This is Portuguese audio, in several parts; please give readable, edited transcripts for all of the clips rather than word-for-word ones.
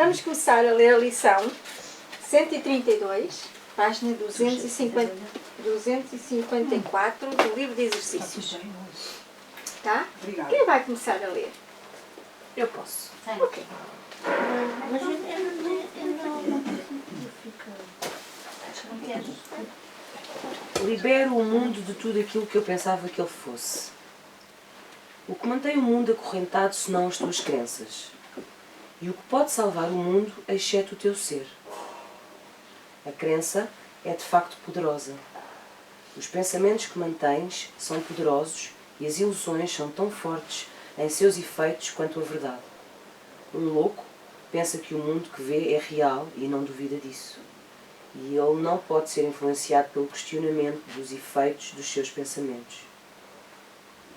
vamos começar a ler a lição 132, página 254 do livro de exercícios. Tá? Obrigada. Quem vai começar a ler? Eu posso. Ok. Mas eu não fico. Acho que não quero. Libero o mundo de tudo aquilo que eu pensava que ele fosse. O que mantém o mundo acorrentado senão as tuas crenças? E o que pode salvar o mundo, exceto o teu ser? A crença é de facto poderosa. Os pensamentos que mantens são poderosos e as ilusões são tão fortes em seus efeitos quanto a verdade. Um louco pensa que o mundo que vê é real e não duvida disso. E ele não pode ser influenciado pelo questionamento dos efeitos dos seus pensamentos.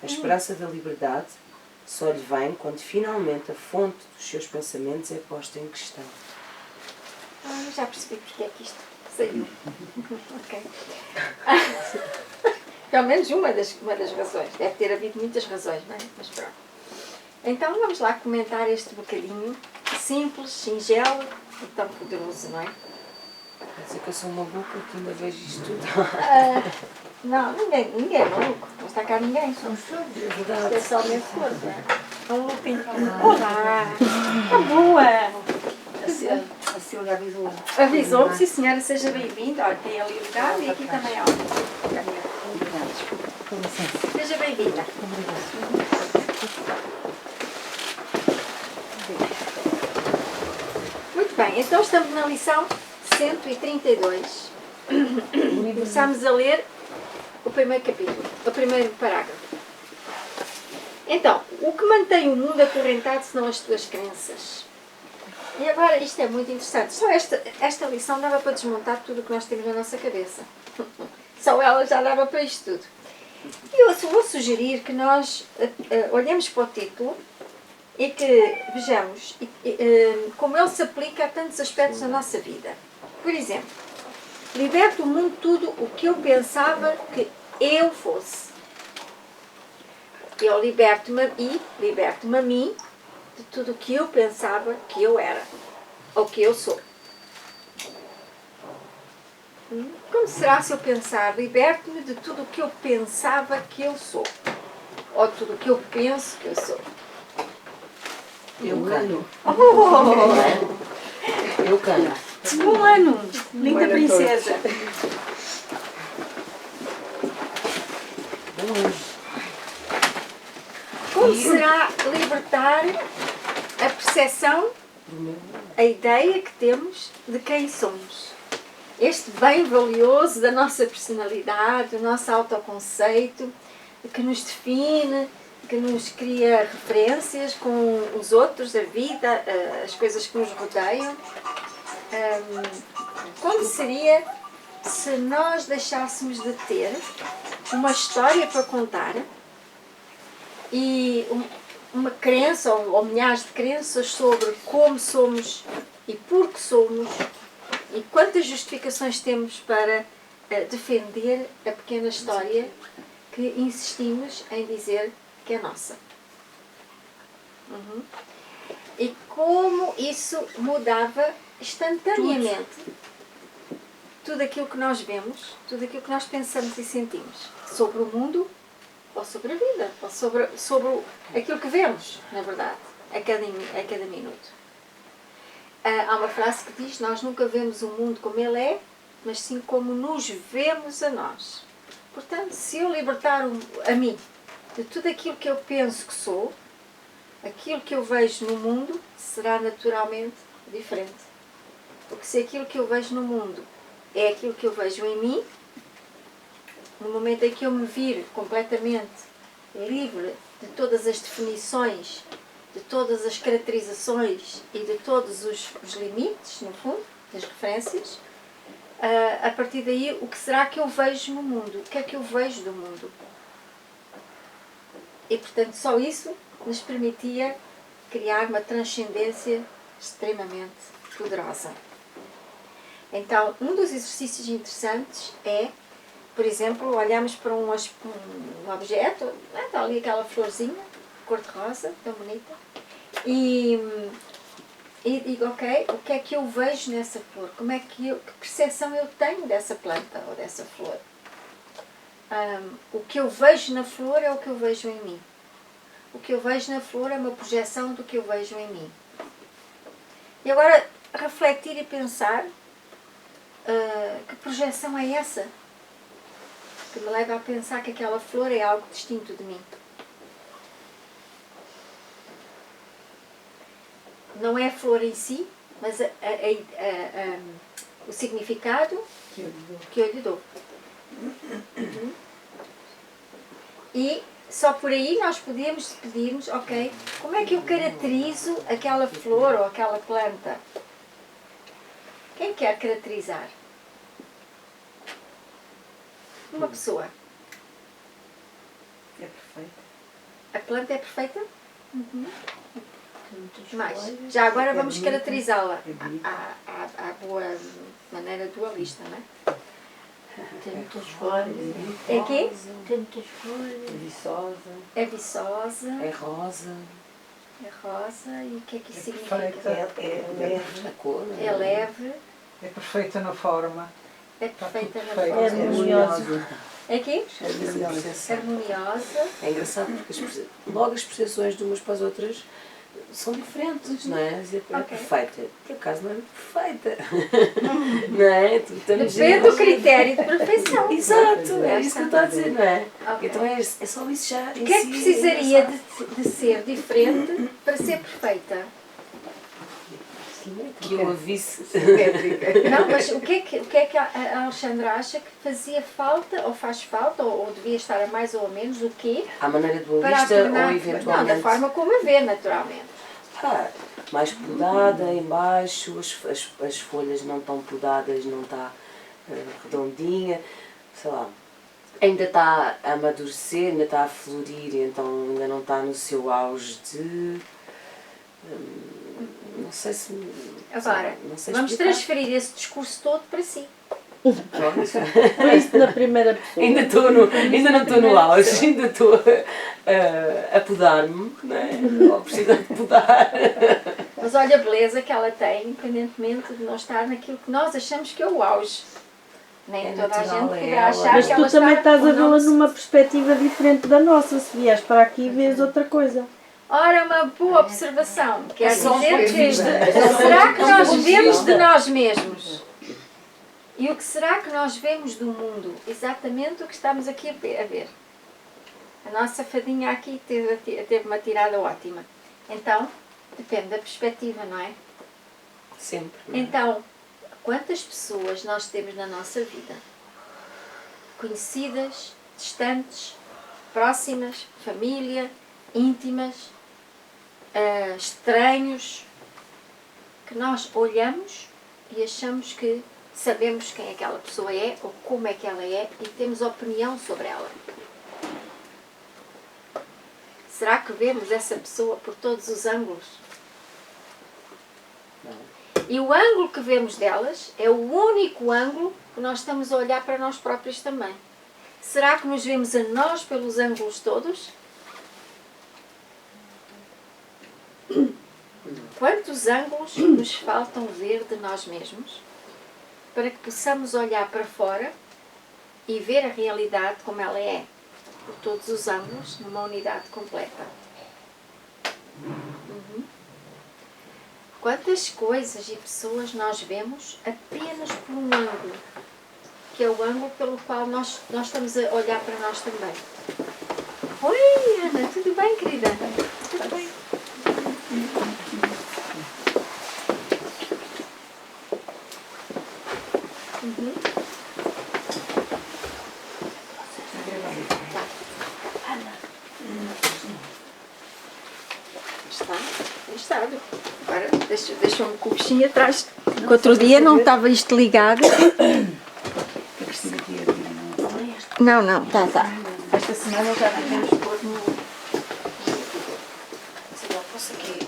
A esperança da liberdade só lhe vem quando finalmente a fonte dos seus pensamentos é posta em questão. Já percebi porque é que isto saiu. Ok. Pelo menos uma das razões. Deve ter havido muitas razões, não é? Mas pronto. Então vamos lá comentar este bocadinho simples, singelo e tão poderoso, não é? Quer dizer que eu sou uma boca que ainda vejo isto tudo. Não, ninguém é maluco. Não está cá ninguém. Somos todos, é Isto verdade. é somente corpo. É um lupinho. Olá! Está boa! A senhora avisou. Avisou-me, sim senhora, seja bem-vinda. Olha, tem ali o lugar e aqui também, ó. Com licença. Seja bem-vinda. Muito bem, então estamos na lição 132. Começamos a ler o primeiro capítulo, o primeiro parágrafo. Então, o que mantém o mundo acorrentado senão as tuas crenças? E agora, isto é muito interessante. Só esta lição dava para desmontar tudo o que nós temos na nossa cabeça. Só ela já dava para isto tudo. E eu vou sugerir que nós olhemos para o título e que vejamos como ele se aplica a tantos aspectos da nossa vida. Por exemplo, liberto o mundo tudo o que eu pensava que eu fosse. Eu liberto-me a mim de tudo o que eu pensava que eu era, ou que eu sou. Como será se eu pensar, liberto-me de tudo o que eu pensava que eu sou, ou tudo o que eu penso que eu sou? Eu canto. Oh! Eu canto. Um ano! Linda princesa! Como será libertar a percepção, a ideia que temos de quem somos? Este bem valioso da nossa personalidade, do nosso autoconceito, que nos define, que nos cria referências com os outros, a vida, as coisas que nos rodeiam. Como seria se nós deixássemos de ter uma história para contar e uma crença ou milhares de crenças sobre como somos e por que somos e quantas justificações temos para defender a pequena história que insistimos em dizer que é nossa. E como isso mudava instantaneamente tudo aquilo que nós vemos, tudo aquilo que nós pensamos e sentimos sobre o mundo ou sobre a vida, ou sobre aquilo que vemos, na verdade, a cada minuto. Há uma frase que diz: nós nunca vemos o mundo como ele é, mas sim como nos vemos a nós. Portanto, se eu libertar a mim de tudo aquilo que eu penso que sou, aquilo que eu vejo no mundo será naturalmente diferente. Porque se aquilo que eu vejo no mundo é aquilo que eu vejo em mim, no momento em que eu me vir completamente livre de todas as definições, de todas as caracterizações e de todos os limites, no fundo, das referências, a partir daí, o que será que eu vejo no mundo? O que é que eu vejo do mundo? E, portanto, só isso nos permitia criar uma transcendência extremamente poderosa. Então, um dos exercícios interessantes é, por exemplo, olharmos para um objeto, está ali aquela florzinha, cor-de-rosa, tão bonita, e e digo, ok, o que é que eu vejo nessa flor? Que percepção eu tenho dessa planta ou dessa flor? O que eu vejo na flor é o que eu vejo em mim. O que eu vejo na flor é uma projeção do que eu vejo em mim. E agora, refletir e pensar, que projeção é essa? Que me leva a pensar que aquela flor é algo distinto de mim. Não é a flor em si, mas o significado que eu lhe dou. E só por aí nós podemos pedirmos, ok, como é que eu caracterizo aquela flor ou aquela planta? Quem quer caracterizar? Uma pessoa. É perfeito. A planta é perfeita? Tem muitas Mais. folhas, Já agora é vamos bonita, caracterizá-la é bonita. à boa maneira dualista, não é? Tem muitas folhas. É quê? Tem muitas folhas. É viçosa. É viçosa, É rosa, é rosa e o que é que isso perfeita. significa? É leve. a cor. É leve, É perfeita na forma. é Está perfeita tudo na perfeito. forma. É harmoniosa. É quê? Harmoniosa. Harmoniosa. É engraçado porque logo as percepções de umas para as outras são diferentes, não é? Dizer, é Ok. perfeita. Por acaso não é perfeita. Não é? Estamos Depende do critério de perfeição. Exato, é isso que eu estou a dizer, não é? Ok. Então é só isso já. O que é que precisaria de ser diferente para ser perfeita? Que eu a visse. Não, mas o que é que a Alexandra acha que fazia falta, ou faz falta, ou devia estar a mais ou a menos, o quê? À maneira Para a dualista tornar, ou não, eventualmente. da forma como a vê, naturalmente. Mais podada em baixo, as folhas não estão podadas, não está redondinha, sei lá. Ainda está a amadurecer, ainda está a florir, então ainda não está no seu auge de. Não sei se. Agora, não sei vamos explicar. transferir esse discurso todo para si. Foi isso na primeira pessoa. Ainda não estou no auge, ainda estou a podar-me, não é? Ou precisar de podar. Mas olha a beleza que ela tem, independentemente de não estar naquilo que nós achamos que é o auge. Nem É toda a natural, gente é poderá ela. achar Mas que ela tu também está estás a ou não. vê-la numa perspectiva diferente da nossa. Se vieres para aqui vês outra coisa. Ora, uma boa observação. Quer só um dizer ponto de que vista. será que nós ponto de vemos vista. de nós mesmos? E o que será que nós vemos do mundo? Exatamente o que estamos aqui a ver. A nossa fadinha aqui teve uma tirada ótima. Então, depende da perspectiva, não é? Sempre. não é? Então, quantas pessoas nós temos na nossa vida? Conhecidas, distantes, próximas, família, íntimas, estranhos, que nós olhamos e achamos que sabemos quem aquela pessoa é ou como é que ela é e temos opinião sobre ela. Será que vemos essa pessoa por todos os ângulos? Não. E o ângulo que vemos delas é o único ângulo que nós estamos a olhar para nós próprios também. Será que nos vemos a nós pelos ângulos todos? Quantos ângulos nos faltam ver de nós mesmos para que possamos olhar para fora e ver a realidade como ela é, por todos os ângulos, numa unidade completa? Quantas coisas e pessoas nós vemos apenas por um ângulo, que é o ângulo pelo qual nós estamos a olhar para nós também. Oi, Ana, tudo bem, querida? Tudo bem? Tá. Está listado. Agora deixa-me com o bichinho atrás. Que outro dia não estava isto ligado. Não, tá. Esta semana já devemos pôr no... Se não fosse aqui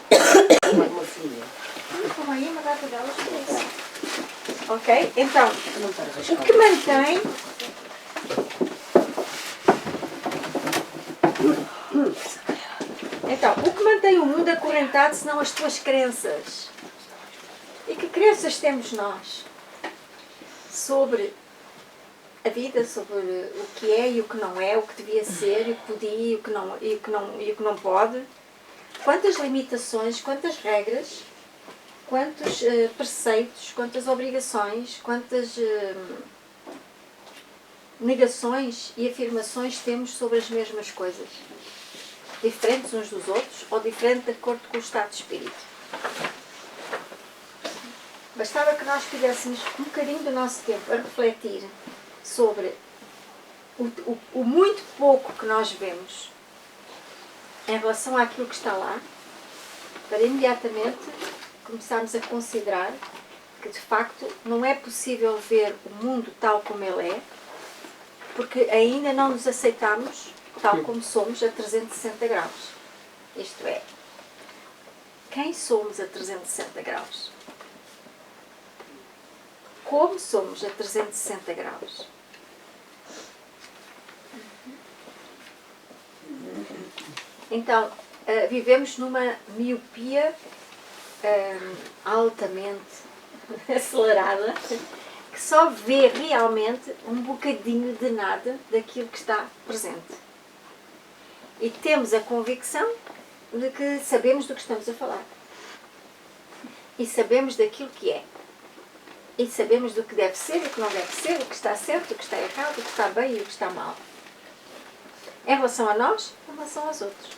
uma filha, Como aí, uma data delas por isso. Ok? Então, não está a o arriscar. que mantém... Então, o que mantém o mundo acorrentado senão as tuas crenças? E que crenças temos nós sobre a vida, sobre o que é e o que não é, o que devia ser, e o que podia e o que não pode? Quantas limitações, quantas regras, quantos preceitos, quantas obrigações, quantas negações e afirmações temos sobre as mesmas coisas? Diferentes uns dos outros ou diferentes de acordo com o estado de espírito? Bastava que nós tivéssemos um bocadinho do nosso tempo a refletir sobre o muito pouco que nós vemos em relação àquilo que está lá, para imediatamente começarmos a considerar que de facto não é possível ver o mundo tal como ele é, porque ainda não nos aceitamos tal como somos a 360 graus. Isto é, quem somos a 360 graus? Como somos a 360 graus? Então, vivemos numa miopia altamente acelerada, que só vê realmente um bocadinho de nada daquilo que está presente. E temos a convicção de que sabemos do que estamos a falar. E sabemos daquilo que é. E sabemos do que deve ser, do que não deve ser, do que está certo, do que está errado, do que está bem e o que está mal. Em relação a nós, em relação aos outros.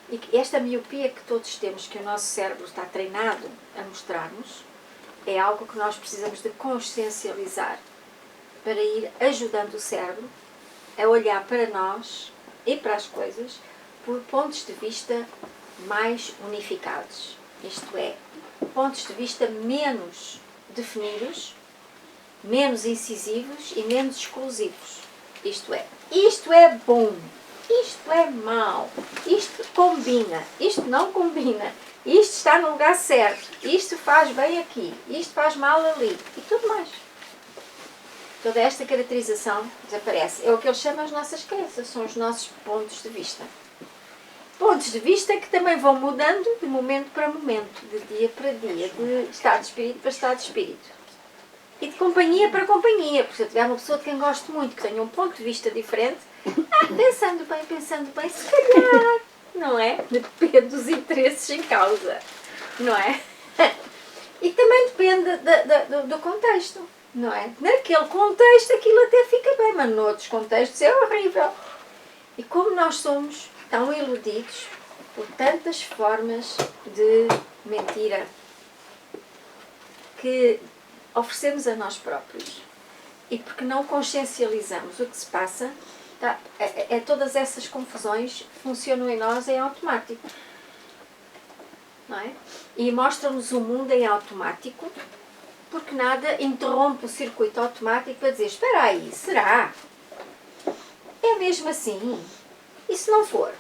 E esta miopia que todos temos, que o nosso cérebro está treinado a mostrar-nos, é algo que nós precisamos de consciencializar para ir ajudando o cérebro a olhar para nós e para as coisas por pontos de vista mais unificados. Isto é, pontos de vista menos definidos, menos incisivos e menos exclusivos. Isto é bom, isto é mau, isto combina, isto não combina, isto está no lugar certo, isto faz bem aqui, isto faz mal ali e tudo mais. Toda esta caracterização desaparece. É o que ele chama as nossas crenças, são os nossos pontos de vista. Pontos de vista que também vão mudando de momento para momento, de dia para dia, de estado de espírito para estado de espírito. E de companhia para companhia, porque se eu tiver uma pessoa de quem gosto muito, que tenha um ponto de vista diferente, pensando bem, se calhar, não é? Depende dos interesses em causa, não é? E também depende do contexto, não é? Naquele contexto aquilo até fica bem, mas noutros contextos é horrível. E como nós somos tão iludidos por tantas formas de mentira que oferecemos a nós próprios e porque não consciencializamos o que se passa, todas essas confusões funcionam em nós em automático, não é? E mostram-nos o mundo em automático, porque nada interrompe o circuito automático para dizer, espera aí, será? É mesmo assim? E se não for?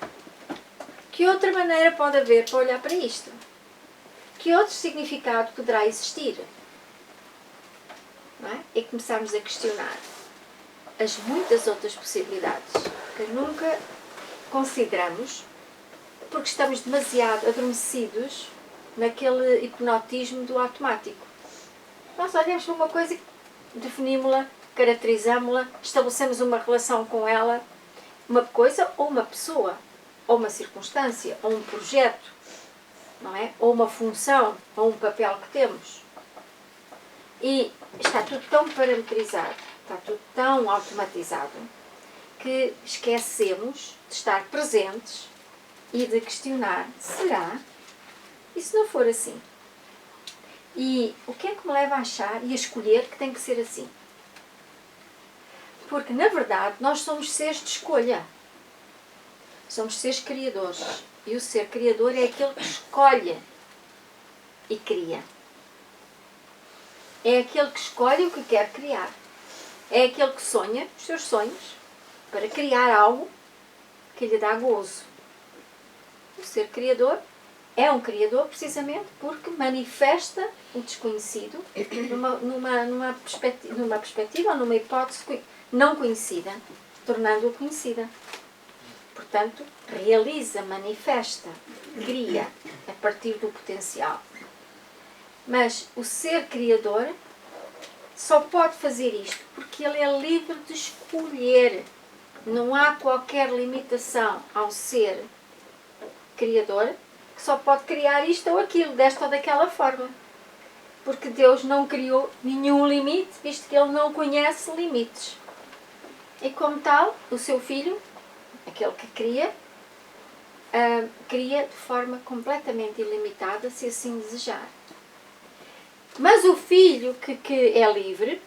Que outra maneira pode haver para olhar para isto? Que outro significado poderá existir? Não é? E começarmos a questionar as muitas outras possibilidades que nunca consideramos porque estamos demasiado adormecidos naquele hipnotismo do automático. Nós olhamos para uma coisa, definimos-la, caracterizamos-la, estabelecemos uma relação com ela, uma coisa ou uma pessoa, ou uma circunstância, ou um projeto, não é? Ou uma função, ou um papel que temos. E está tudo tão parametrizado, está tudo tão automatizado, que esquecemos de estar presentes e de questionar, será? E se não for assim? E o que é que me leva a achar e a escolher que tem que ser assim? Porque, na verdade, nós somos seres de escolha. Somos seres criadores. E o ser criador é aquele que escolhe e cria. É aquele que escolhe o que quer criar. É aquele que sonha os seus sonhos para criar algo que lhe dá gozo. O ser criador é um criador precisamente porque manifesta o desconhecido numa perspectiva ou numa hipótese não conhecida, tornando-o conhecida. Portanto, realiza, manifesta, cria a partir do potencial. Mas o ser criador só pode fazer isto porque ele é livre de escolher. Não há qualquer limitação ao ser criador que só pode criar isto ou aquilo, desta ou daquela forma. Porque Deus não criou nenhum limite, visto que Ele não conhece limites. E como tal, o seu Filho, aquele que cria, cria de forma completamente ilimitada, se assim desejar. Mas o Filho, que é livre,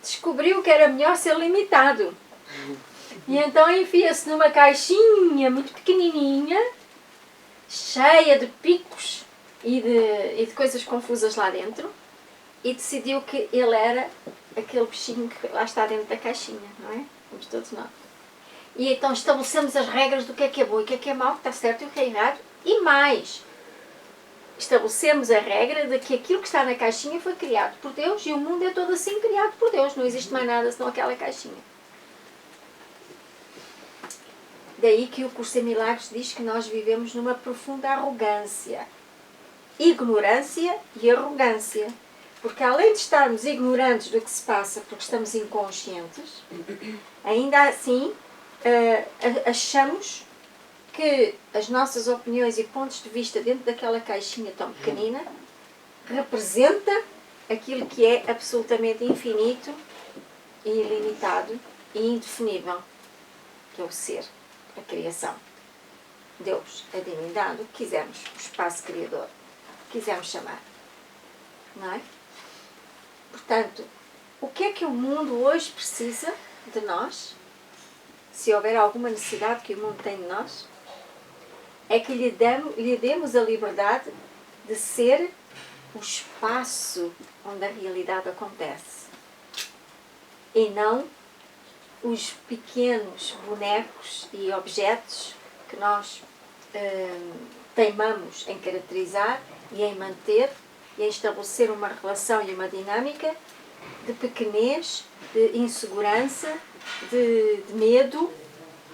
descobriu que era melhor ser limitado. E então enfia-se numa caixinha muito pequenininha, cheia de picos e de coisas confusas lá dentro, e decidiu que ele era aquele bichinho que lá está dentro da caixinha, não é? Como todos nós. E então estabelecemos as regras do que é bom e o que é mau, o que está certo e o que é errado, e mais. Estabelecemos a regra de que aquilo que está na caixinha foi criado por Deus e o mundo é todo assim criado por Deus. Não existe mais nada senão aquela caixinha. Daí que o curso em Milagres diz que nós vivemos numa profunda arrogância. Ignorância e arrogância. Porque além de estarmos ignorantes do que se passa porque estamos inconscientes, ainda assim achamos que as nossas opiniões e pontos de vista dentro daquela caixinha tão pequenina representa aquilo que é absolutamente infinito e ilimitado e indefinível, que é o ser, a criação. Deus, a divindade, o que quisermos, o espaço criador, o que quisermos chamar. Não é? Portanto, o que é que o mundo hoje precisa de nós? Se houver alguma necessidade que o mundo tem de nós, é que lhe demos a liberdade de ser o espaço onde a realidade acontece. E não os pequenos bonecos e objetos que nós teimamos em caracterizar e em manter e em estabelecer uma relação e uma dinâmica de pequenez, de insegurança, de medo,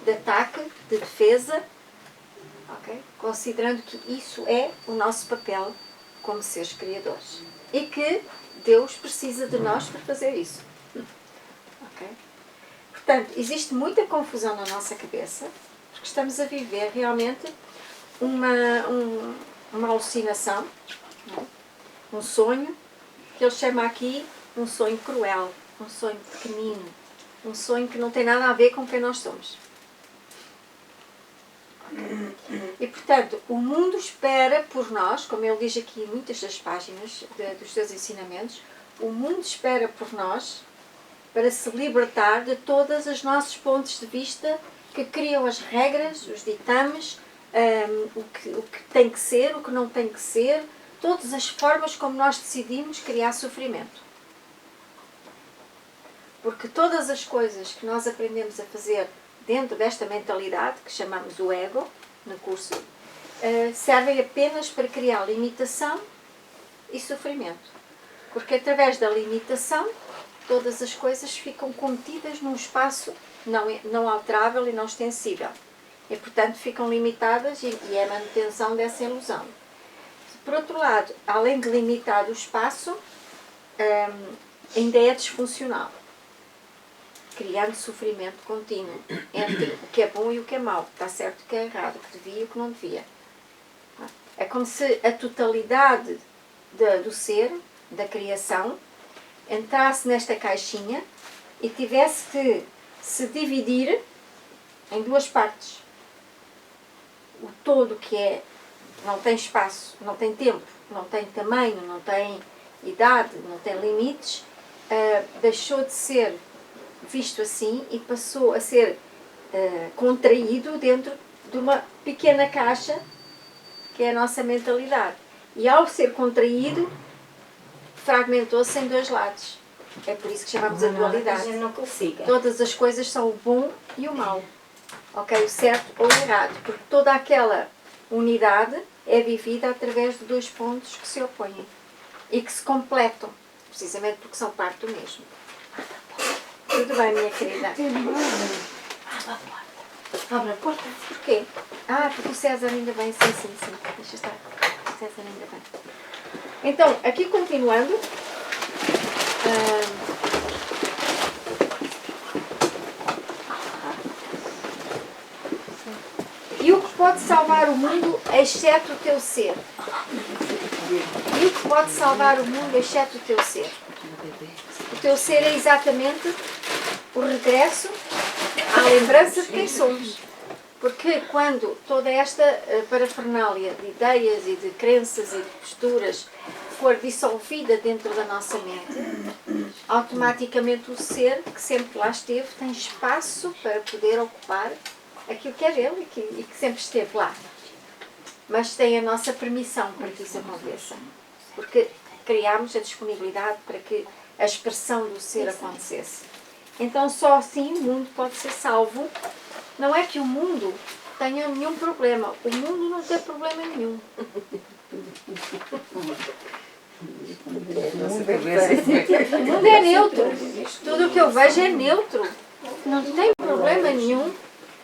de ataque, de defesa, okay? Considerando que isso é o nosso papel como seres criadores e que Deus precisa de nós para fazer isso. Okay? Portanto, existe muita confusão na nossa cabeça porque estamos a viver realmente uma alucinação, não é? Um sonho que ele chama aqui um sonho cruel, um sonho pequenino, um sonho que não tem nada a ver com quem nós somos. E, portanto, o mundo espera por nós, como ele diz aqui em muitas das páginas dos seus ensinamentos, o mundo espera por nós para se libertar de todos os nossos pontos de vista que criam as regras, os ditames, o que tem que ser, o que não tem que ser, todas as formas como nós decidimos criar sofrimento. Porque todas as coisas que nós aprendemos a fazer dentro desta mentalidade, que chamamos o ego, no curso, servem apenas para criar limitação e sofrimento. Porque através da limitação, todas as coisas ficam contidas num espaço não alterável e não extensível. E, portanto, ficam limitadas e é a manutenção dessa ilusão. Por outro lado, além de limitar o espaço, ainda é disfuncional, criando sofrimento contínuo entre o que é bom e o que é mau, o que está certo e o que é errado, o que devia e o que não devia. É como se a totalidade do ser, da criação, entrasse nesta caixinha e tivesse que se dividir em duas partes. O todo que não tem espaço, não tem tempo, não tem tamanho, não tem idade, não tem limites, deixou de ser visto assim e passou a ser contraído dentro de uma pequena caixa que é a nossa mentalidade. E ao ser contraído, fragmentou-se em dois lados. É por isso que chamamos a dualidade. Todas as coisas são o bom e o mau. Okay? O certo ou o errado. Porque toda aquela unidade é vivida através de dois pontos que se opõem e que se completam, precisamente porque são parte do mesmo. Tudo bem, minha querida? Abre a porta. Porquê? Porque o César ainda bem. Sim. Deixa estar. O César ainda bem. Então, aqui continuando. E o que pode salvar o mundo, exceto o teu ser? E o que pode salvar o mundo, exceto o teu ser? O teu ser é exatamente o regresso à lembrança de quem somos. Porque quando toda esta parafernália de ideias e de crenças e de posturas for dissolvida dentro da nossa mente, automaticamente o ser que sempre lá esteve tem espaço para poder ocupar aquilo que é dele e que sempre esteve lá. Mas tem a nossa permissão para que isso aconteça. Porque criámos a disponibilidade para que a expressão do ser acontecesse. Então só assim o mundo pode ser salvo. Não é que o mundo tenha nenhum problema. O mundo não tem problema nenhum. O mundo é neutro. Tudo o que eu vejo é neutro. Não tem problema nenhum.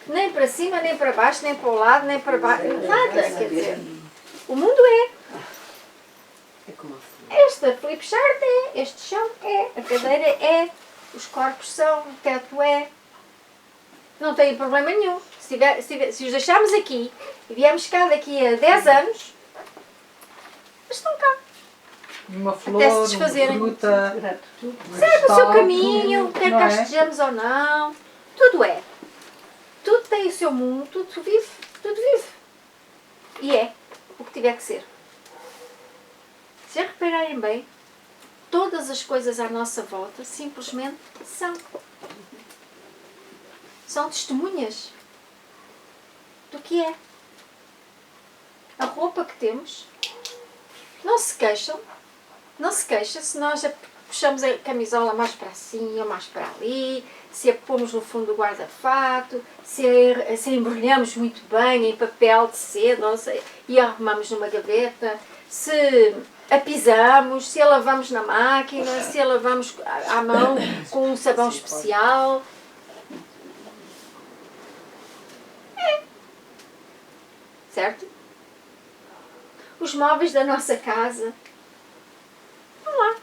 Nem para cima, nem para baixo, nem para o lado, nem para baixo. Nada, quer dizer. O mundo é. Esta flip chart é. Este chão é. A cadeira é. Os corpos são. O teto é. Não tem problema nenhum. Se os deixarmos aqui e viemos cá daqui a 10 anos, eles estão cá. Uma Até se flor, uma desfazerem. fruta, Segue o seu caminho, quer não cá é? estejamos ou não. Tudo é. Tudo tem o seu mundo, tudo vive. Tudo vive. E é o que tiver que ser. Se repararem bem, todas as coisas à nossa volta simplesmente são. São testemunhas do que é. A roupa que temos não se queixam, não se queixa se nós puxamos a camisola mais para cima, mais para ali, se a pomos no fundo do guarda-fato, se a embrulhamos muito bem em papel de seda e a arrumamos numa gaveta, se a pisamos, se a lavamos na máquina, se a lavamos à mão com um sabão especial. Certo? Os móveis da nossa casa estão lá.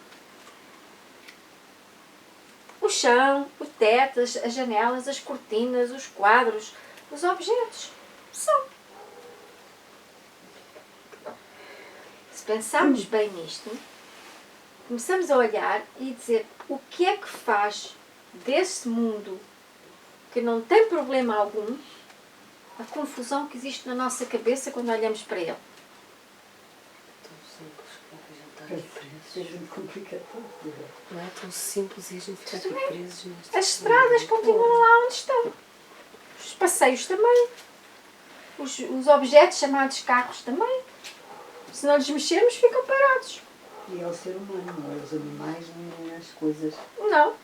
O chão, o teto, as janelas, as cortinas, os quadros, os objetos são. Se pensarmos bem nisto, começamos a olhar e dizer o que é que faz desse mundo que não tem problema algum a confusão que existe na nossa cabeça quando olhamos para ele. Seja muito complicado. Não é tão simples e a gente fica aqui presos nesta. As estradas continuam lá onde estão. Os passeios também. Os objetos chamados carros também. Se não lhes mexermos, ficam parados. E é o ser humano, não é os animais, nem as coisas. Não.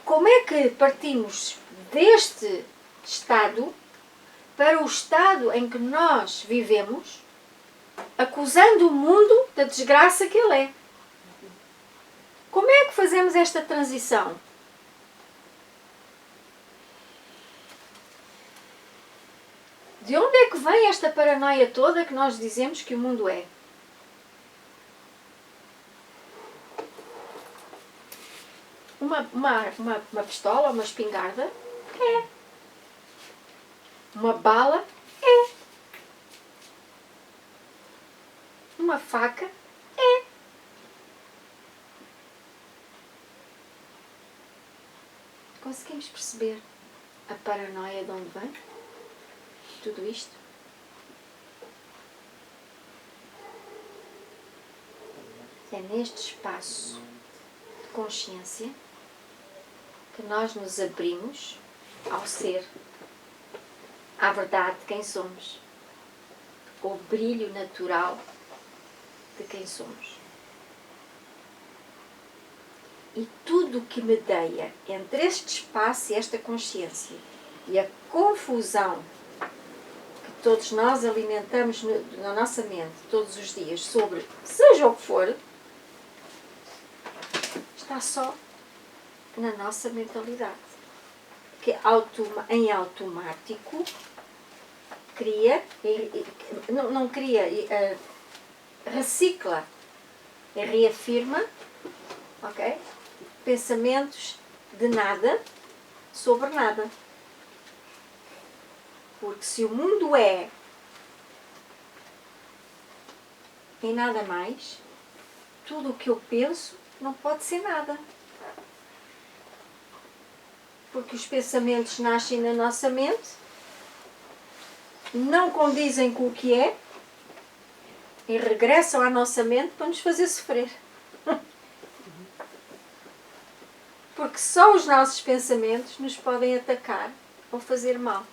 Como é que partimos deste estado para o estado em que nós vivemos, acusando o mundo da desgraça que ele é? Como é que fazemos esta transição? De onde é que vem esta paranoia toda que nós dizemos que o mundo é? Uma pistola, uma espingarda? É. Uma bala? É. Uma faca? É. Conseguimos perceber a paranoia de onde vem? Tudo isto? É neste espaço de consciência que nós nos abrimos ao ser, à verdade de quem somos, ao brilho natural de quem somos. E tudo o que medeia entre este espaço e esta consciência e a confusão que todos nós alimentamos na nossa mente todos os dias sobre seja o que for, está só na nossa mentalidade, que em automático cria, não cria recicla e reafirma, ok? Pensamentos de nada sobre nada. Porque se o mundo é e nada mais, tudo o que eu penso não pode ser nada. Porque os pensamentos nascem na nossa mente, não condizem com o que é e regressam à nossa mente para nos fazer sofrer. Porque só os nossos pensamentos nos podem atacar ou fazer mal.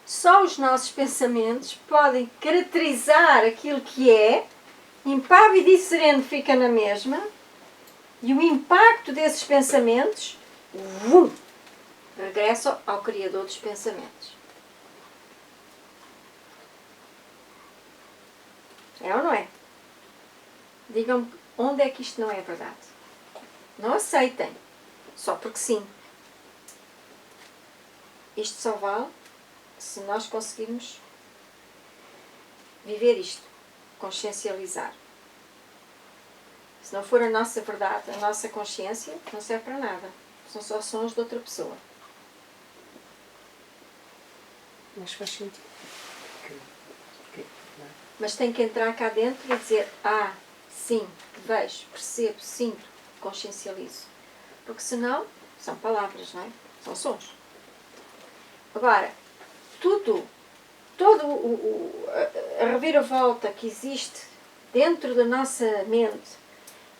Só os nossos pensamentos podem caracterizar aquilo que é, impávido e sereno fica na mesma, e o impacto desses pensamentos regressa ao Criador dos pensamentos. É ou não é? Digam-me onde é que isto não é verdade. Não aceitem, só porque sim. Isto só vale se nós conseguirmos viver isto, consciencializar. Se não for a nossa verdade, a nossa consciência, não serve para nada. São só sons de outra pessoa. Mas faz sentido. Mas tem que entrar cá dentro e dizer: ah, sim, vejo, percebo, sinto, consciencializo. Porque senão, são palavras, não é? São sons. Agora, todo a reviravolta que existe dentro da nossa mente,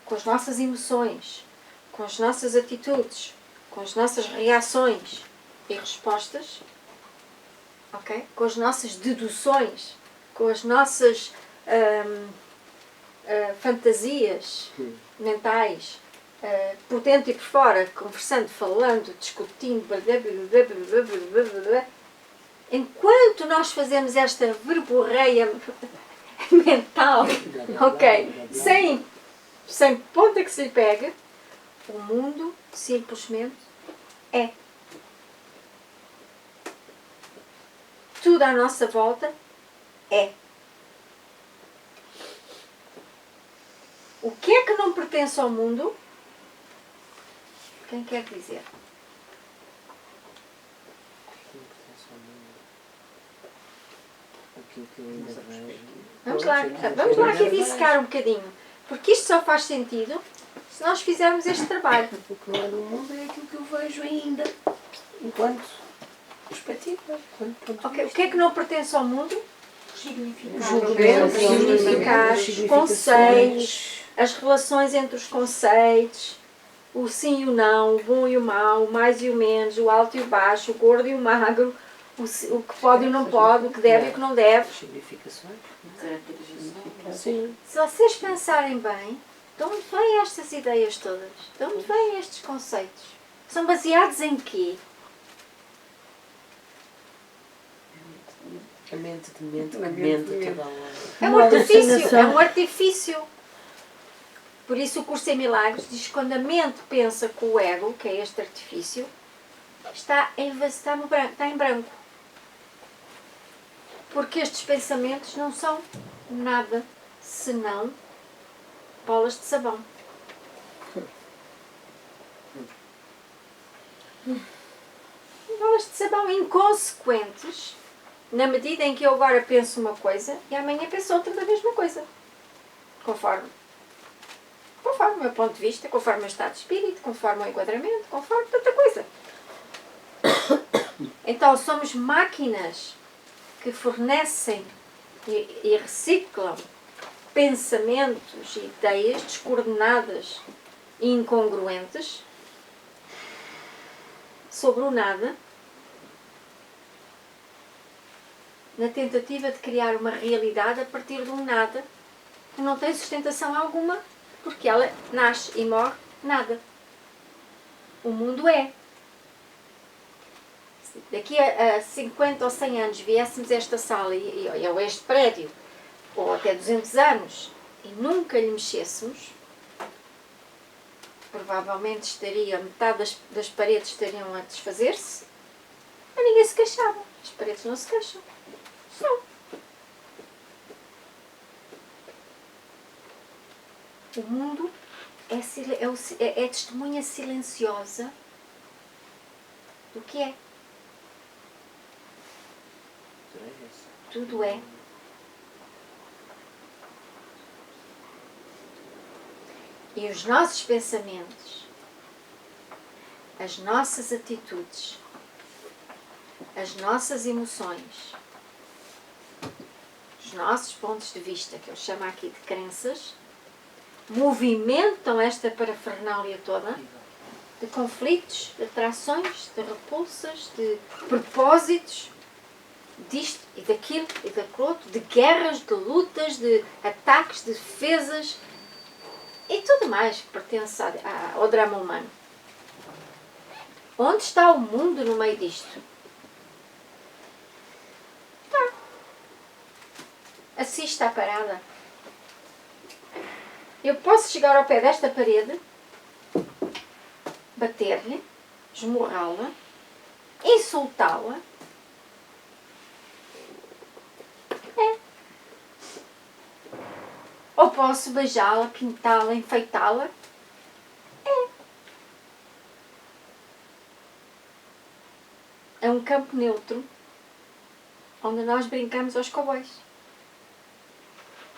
com as nossas emoções, com as nossas atitudes, com as nossas reações e respostas, ok? Com as nossas deduções, com as nossas fantasias mentais, por dentro e por fora, conversando, falando, discutindo, enquanto nós fazemos esta verborreia mental, ok, sem ponta que se lhe pegue, o mundo simplesmente é. Tudo à nossa volta é. O que é que não pertence ao mundo? Quem quer dizer? Vamos lá aqui dissecar um bocadinho. Porque isto só faz sentido se nós fizermos este trabalho. O que não é do mundo é aquilo que eu vejo ainda, enquanto perspectiva. Okay. O que é que não pertence ao mundo? Os significados, significados, conceitos, as relações entre os conceitos, o sim e o não, o bom e o mau, o mais e o menos, o alto e o baixo, o gordo e o magro, o que pode e o não pode, o que deve e o que não deve. Significações. Sim. Se vocês pensarem bem, de onde vêm estas ideias todas? De onde vêm estes conceitos? São baseados em quê? A mente de mente toda a hora. É um artifício, é um artifício. Por isso o Curso em Milagres diz que quando a mente pensa com o ego, que é este artifício, está em branco. Porque estes pensamentos não são nada senão bolas de sabão. Bolas de sabão inconsequentes, na medida em que eu agora penso uma coisa e amanhã penso outra da mesma coisa. Conforme o meu ponto de vista, conforme o meu estado de espírito, conforme o enquadramento, conforme tanta coisa. Então somos máquinas que fornecem e reciclam pensamentos e ideias descoordenadas e incongruentes sobre o nada, na tentativa de criar uma realidade a partir de um nada que não tem sustentação alguma, porque ela nasce e morre nada. O mundo é. Se daqui a 50 ou 100 anos viéssemos a esta sala ou a este prédio, ou até 200 anos, e nunca lhe mexêssemos, provavelmente metade das paredes estariam a desfazer-se, mas ninguém se queixava. As paredes não se queixam. Não. O mundo é testemunha silenciosa do que é. Tudo é. E os nossos pensamentos, as nossas atitudes, as nossas emoções, os nossos pontos de vista, que eu chamo aqui de crenças, movimentam esta parafernália toda de conflitos, de atrações, de repulsas, de propósitos, disto e daquilo e daquilo outro, de guerras, de lutas, de ataques, de defesas e tudo mais que pertence ao drama humano. Onde está o mundo no meio disto? Está. Assim está parada. Eu posso chegar ao pé desta parede, bater-lhe, esmurrá-la, insultá-la. Ou posso beijá-la, pintá-la, enfeitá-la. É um campo neutro onde nós brincamos aos cowboys.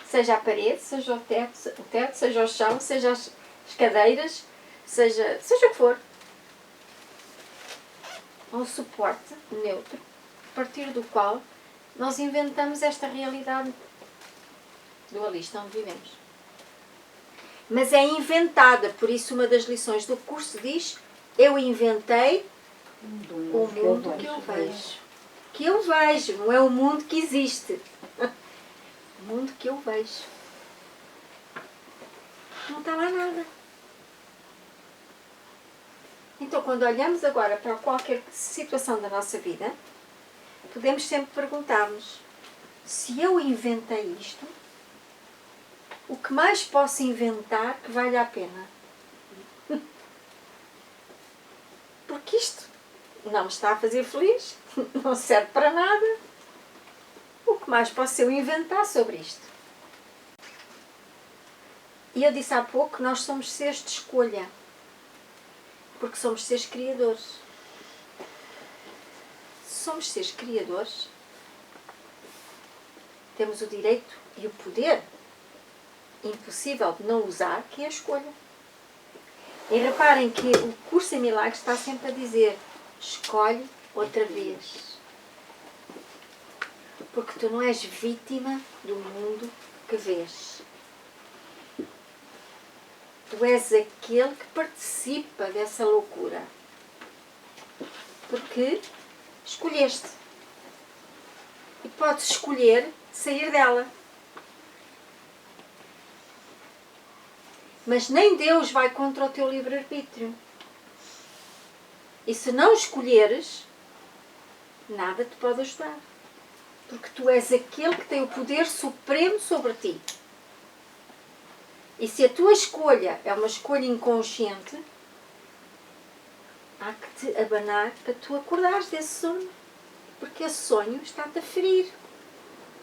Seja a parede, seja o teto, seja o chão, seja as cadeiras, seja o que for. É um suporte neutro a partir do qual nós inventamos esta realidade dualista onde vivemos. Mas é inventada, por isso uma das lições do curso diz: eu inventei o mundo que eu vejo. Que eu vejo, não é o mundo que existe. O mundo que eu vejo. Não está lá nada. Então, quando olhamos agora para qualquer situação da nossa vida, podemos sempre perguntar-nos: se eu inventei isto, o que mais posso inventar que vale a pena? Porque isto não me está a fazer feliz, não serve para nada. O que mais posso eu inventar sobre isto? E eu disse há pouco que nós somos seres de escolha, porque somos seres criadores. Se somos seres criadores, temos o direito e o poder impossível de não usar, que é a escolha. E reparem que o curso em milagres está sempre a dizer: escolhe outra vez. Porque tu não és vítima do mundo que vês. Tu és aquele que participa dessa loucura. Porque escolheste. E podes escolher sair dela. Mas nem Deus vai contra o teu livre-arbítrio. E se não escolheres, nada te pode ajudar. Porque tu és aquele que tem o poder supremo sobre ti. E se a tua escolha é uma escolha inconsciente, há que te abanar para tu acordares desse sonho. Porque esse sonho está-te a ferir.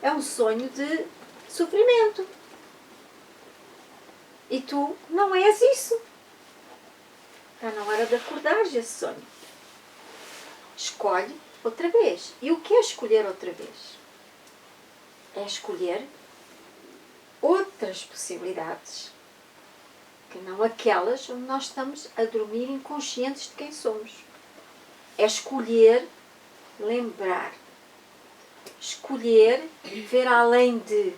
É um sonho de sofrimento. E tu não és isso. Está na hora de acordares desse sonho. Escolhe outra vez. E o que é escolher outra vez? É escolher outras possibilidades, que não aquelas onde nós estamos a dormir inconscientes de quem somos. É escolher lembrar. Escolher ver além de.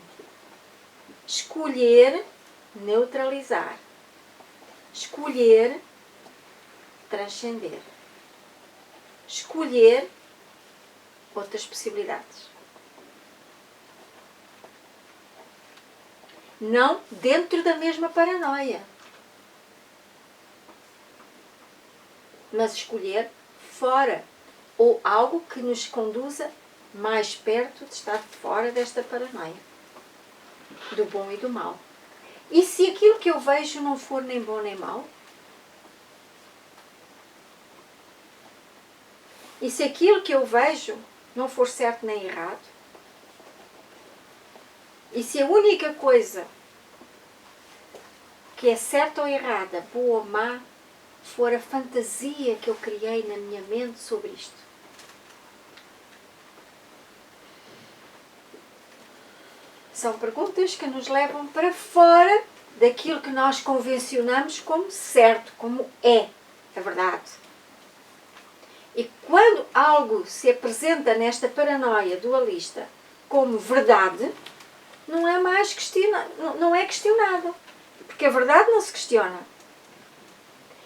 Escolher neutralizar. Escolher transcender. Escolher outras possibilidades. Não dentro da mesma paranoia. Mas escolher fora. Ou algo que nos conduza mais perto de estar fora desta paranoia. Do bom e do mal. E se aquilo que eu vejo não for nem bom nem mau? E se aquilo que eu vejo não for certo nem errado? E se a única coisa que é certa ou errada, boa ou má, for a fantasia que eu criei na minha mente sobre isto. São perguntas que nos levam para fora daquilo que nós convencionamos como certo, como é a verdade. E quando algo se apresenta nesta paranoia dualista como verdade, não é mais não é questionado. Porque a verdade não se questiona.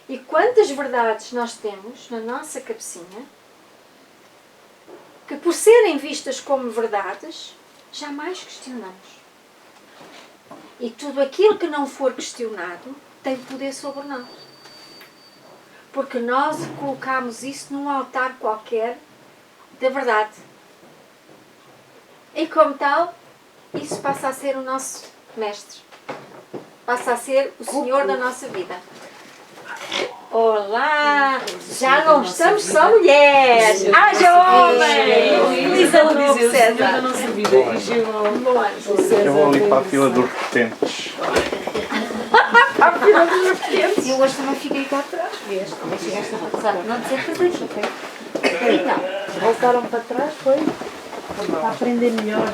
E quantas verdades nós temos na nossa cabecinha que, por serem vistas como verdades, jamais questionamos. E tudo aquilo que não for questionado tem poder sobre nós. Porque nós colocamos isso num altar qualquer da verdade. E como tal, isso passa a ser o nosso mestre. Passa a ser o Senhor da nossa vida. Olá! Já não estamos só mulheres! Haja homem! Feliz ano novo, César! da nossa vida e chegou. Bom ano! Eu vou ali para a fila dos repetentes. Eu hoje também fiquei cá atrás. Vês? Também chegaste atrasada. Não dizer que fazes, ok? Então, Voltaram para trás, foi? Para aprender melhor.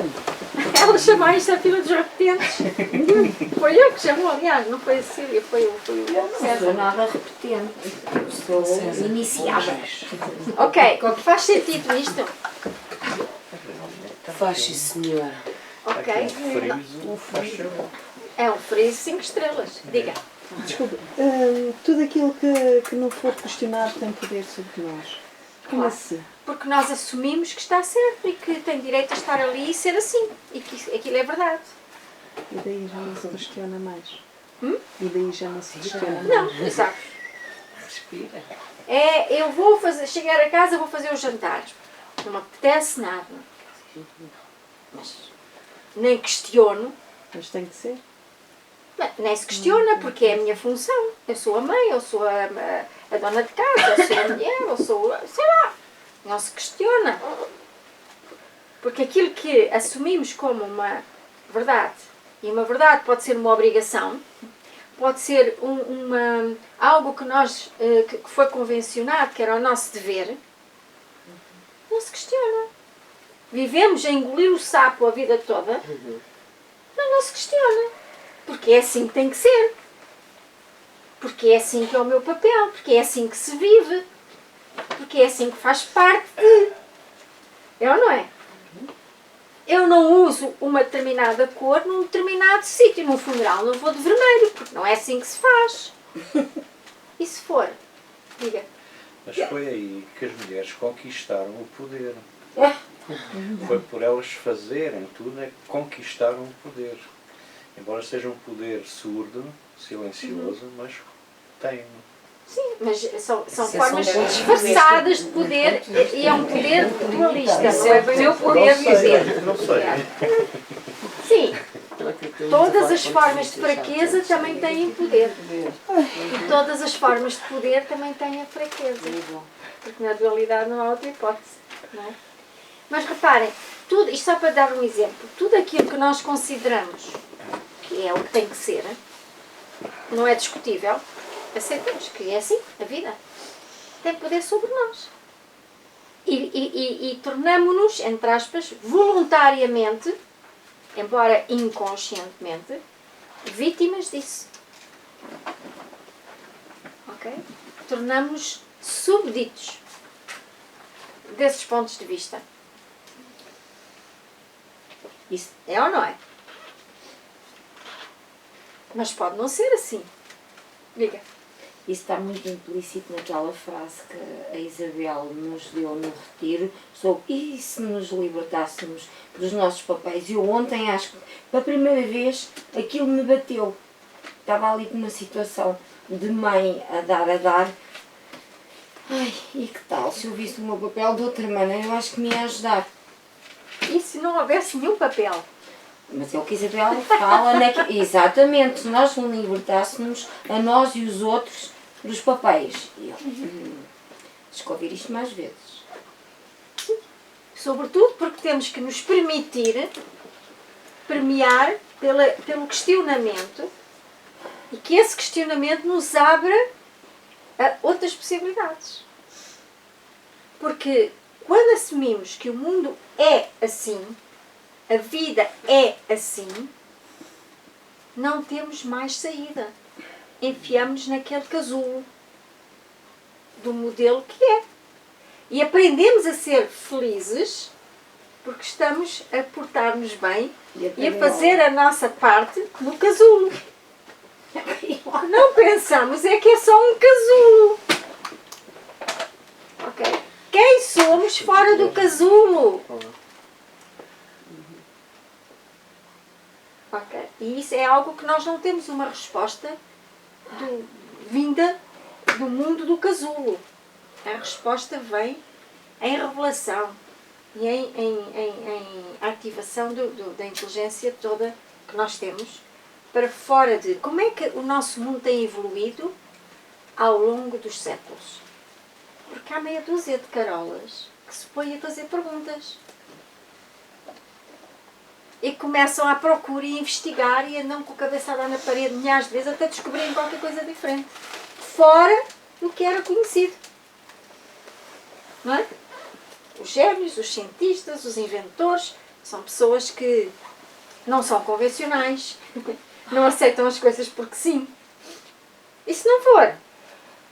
ela chamou isto a fila dos repetentes. Foi eu que chamou, aliás, não foi a Cília, foi o César. Sou nada repetente. Eu sou iniciada. Ok, faz sentido isto? Faz, sim, senhora. Ok. Friso. É um friso 5 estrelas. Diga. Desculpa, tudo aquilo que não for questionado tem poder sobre nós. Como Claro. assim? Porque nós assumimos que está certo e que tem direito a estar ali e ser assim. E que aquilo é verdade. E daí já não se questiona mais. E daí já não se questiona mais. Não, exato. Respira. Eu vou fazer, chegar a casa, vou fazer o jantar. Não me apetece nada. Mas nem questiono. Mas tem que ser. Nem se questiona, porque é a minha função. Eu sou a mãe, eu sou a dona de casa, eu sou a mulher, eu sou... sei lá. Não se questiona. Porque aquilo que assumimos como uma verdade, e uma verdade pode ser uma obrigação, pode ser algo que nós que foi convencionado, que era o nosso dever, não se questiona. Vivemos a engolir o sapo a vida toda, mas não se questiona. Porque é assim que tem que ser. Porque é assim que é o meu papel. Porque é assim que se vive. Porque é assim que faz parte de. É ou não é? Eu não uso uma determinada cor num determinado sítio. Num funeral não vou de vermelho. Porque não é assim que se faz. E se for? Diga. Mas foi aí que as mulheres conquistaram o poder. Foi por elas fazerem tudo é que conquistaram o poder. Embora seja um poder surdo, silencioso, mas tem. Sim, mas são Isso é formas só um disfarçadas de poder e é um poder dualista. Não é bem o poder dizer. Não sei. Sim, todas as formas de fraqueza também têm poder. E todas as formas de poder também têm a fraqueza. Porque na dualidade não há outra hipótese. Não é? Mas reparem, tudo, isto só para dar um exemplo, tudo aquilo que nós consideramos que é o que tem que ser, não é discutível, aceitamos que é assim, a vida tem poder sobre nós. E tornamo-nos, entre aspas, voluntariamente, embora inconscientemente, vítimas disso. Ok? Tornamo-nos subditos desses pontos de vista. Isso é ou não é? Mas pode não ser assim. Diga. Isso está muito implícito naquela frase que a Isabel nos deu no retiro sobre e se nos libertássemos dos nossos papéis. Eu ontem, acho que pela primeira vez, aquilo me bateu. Estava ali com uma situação de mãe a dar. Ai, e que tal se eu visse o meu papel de outra maneira? Eu acho que me ia ajudar. E se não houvesse nenhum papel? Mas é o que a Isabel fala, exatamente, se nós nos libertássemos a nós e os outros dos papéis. E eu, acho que ouvir isto mais vezes. Sobretudo porque temos que nos permitir permear pelo questionamento E que esse questionamento nos abra a outras possibilidades. Porque quando assumimos que o mundo é assim, a vida é assim, não temos mais saída. Enfiamos-nos naquele casulo do modelo que é. E aprendemos a ser felizes porque estamos a portar-nos bem e a fazer a nossa parte no casulo. O que não pensamos é que é só um casulo. Ok? Quem somos fora do casulo? Ok? E isso é algo que nós não temos uma resposta vinda do mundo do casulo. A resposta vem em revelação e em ativação da inteligência toda que nós temos para fora de como é que o nosso mundo tem evoluído ao longo dos séculos. Porque há meia dúzia de carolas que se põem a fazer perguntas. E começam à procura e a investigar e andam com a cabeça a dar na parede milhares de vezes até descobrirem qualquer coisa diferente. Fora do que era conhecido. Não é? Os gênios, os cientistas, os inventores, são pessoas que não são convencionais, não aceitam as coisas porque sim. E se não for?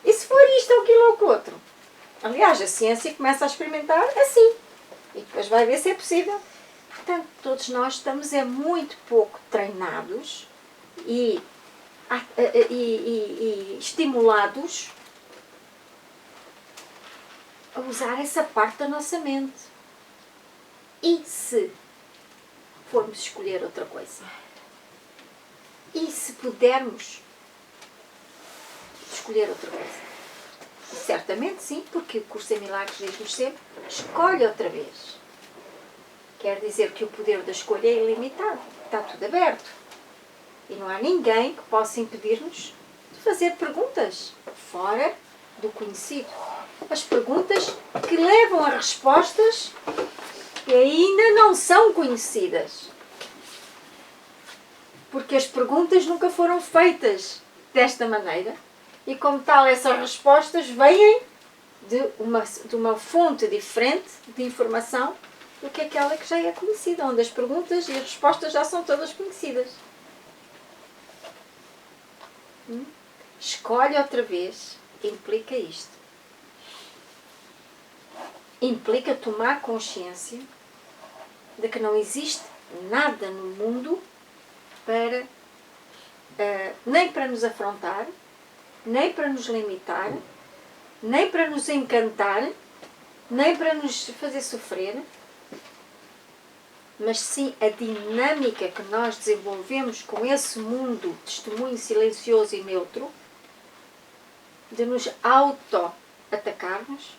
E se for isto ou aquilo ou outro? Aliás, a ciência começa a experimentar assim. E depois vai ver se é possível. Portanto, todos nós estamos muito pouco treinados e estimulados a usar essa parte da nossa mente. E se formos escolher outra coisa? E se pudermos escolher outra coisa? Certamente sim, porque o curso em Milagres diz-nos sempre: escolhe outra vez. Quer dizer que o poder da escolha é ilimitado. Está tudo aberto. E não há ninguém que possa impedir-nos de fazer perguntas fora do conhecido. As perguntas que levam a respostas que ainda não são conhecidas. Porque as perguntas nunca foram feitas desta maneira. E como tal, essas respostas vêm de uma fonte diferente de informação do que aquela que já é conhecida, onde as perguntas e as respostas já são todas conhecidas. Escolhe outra vez implica isto. Implica tomar consciência de que não existe nada no mundo para nem para nos afrontar, nem para nos limitar, nem para nos encantar, nem para nos fazer sofrer, mas sim a dinâmica que nós desenvolvemos com esse mundo testemunho silencioso e neutro, de nos auto-atacarmos,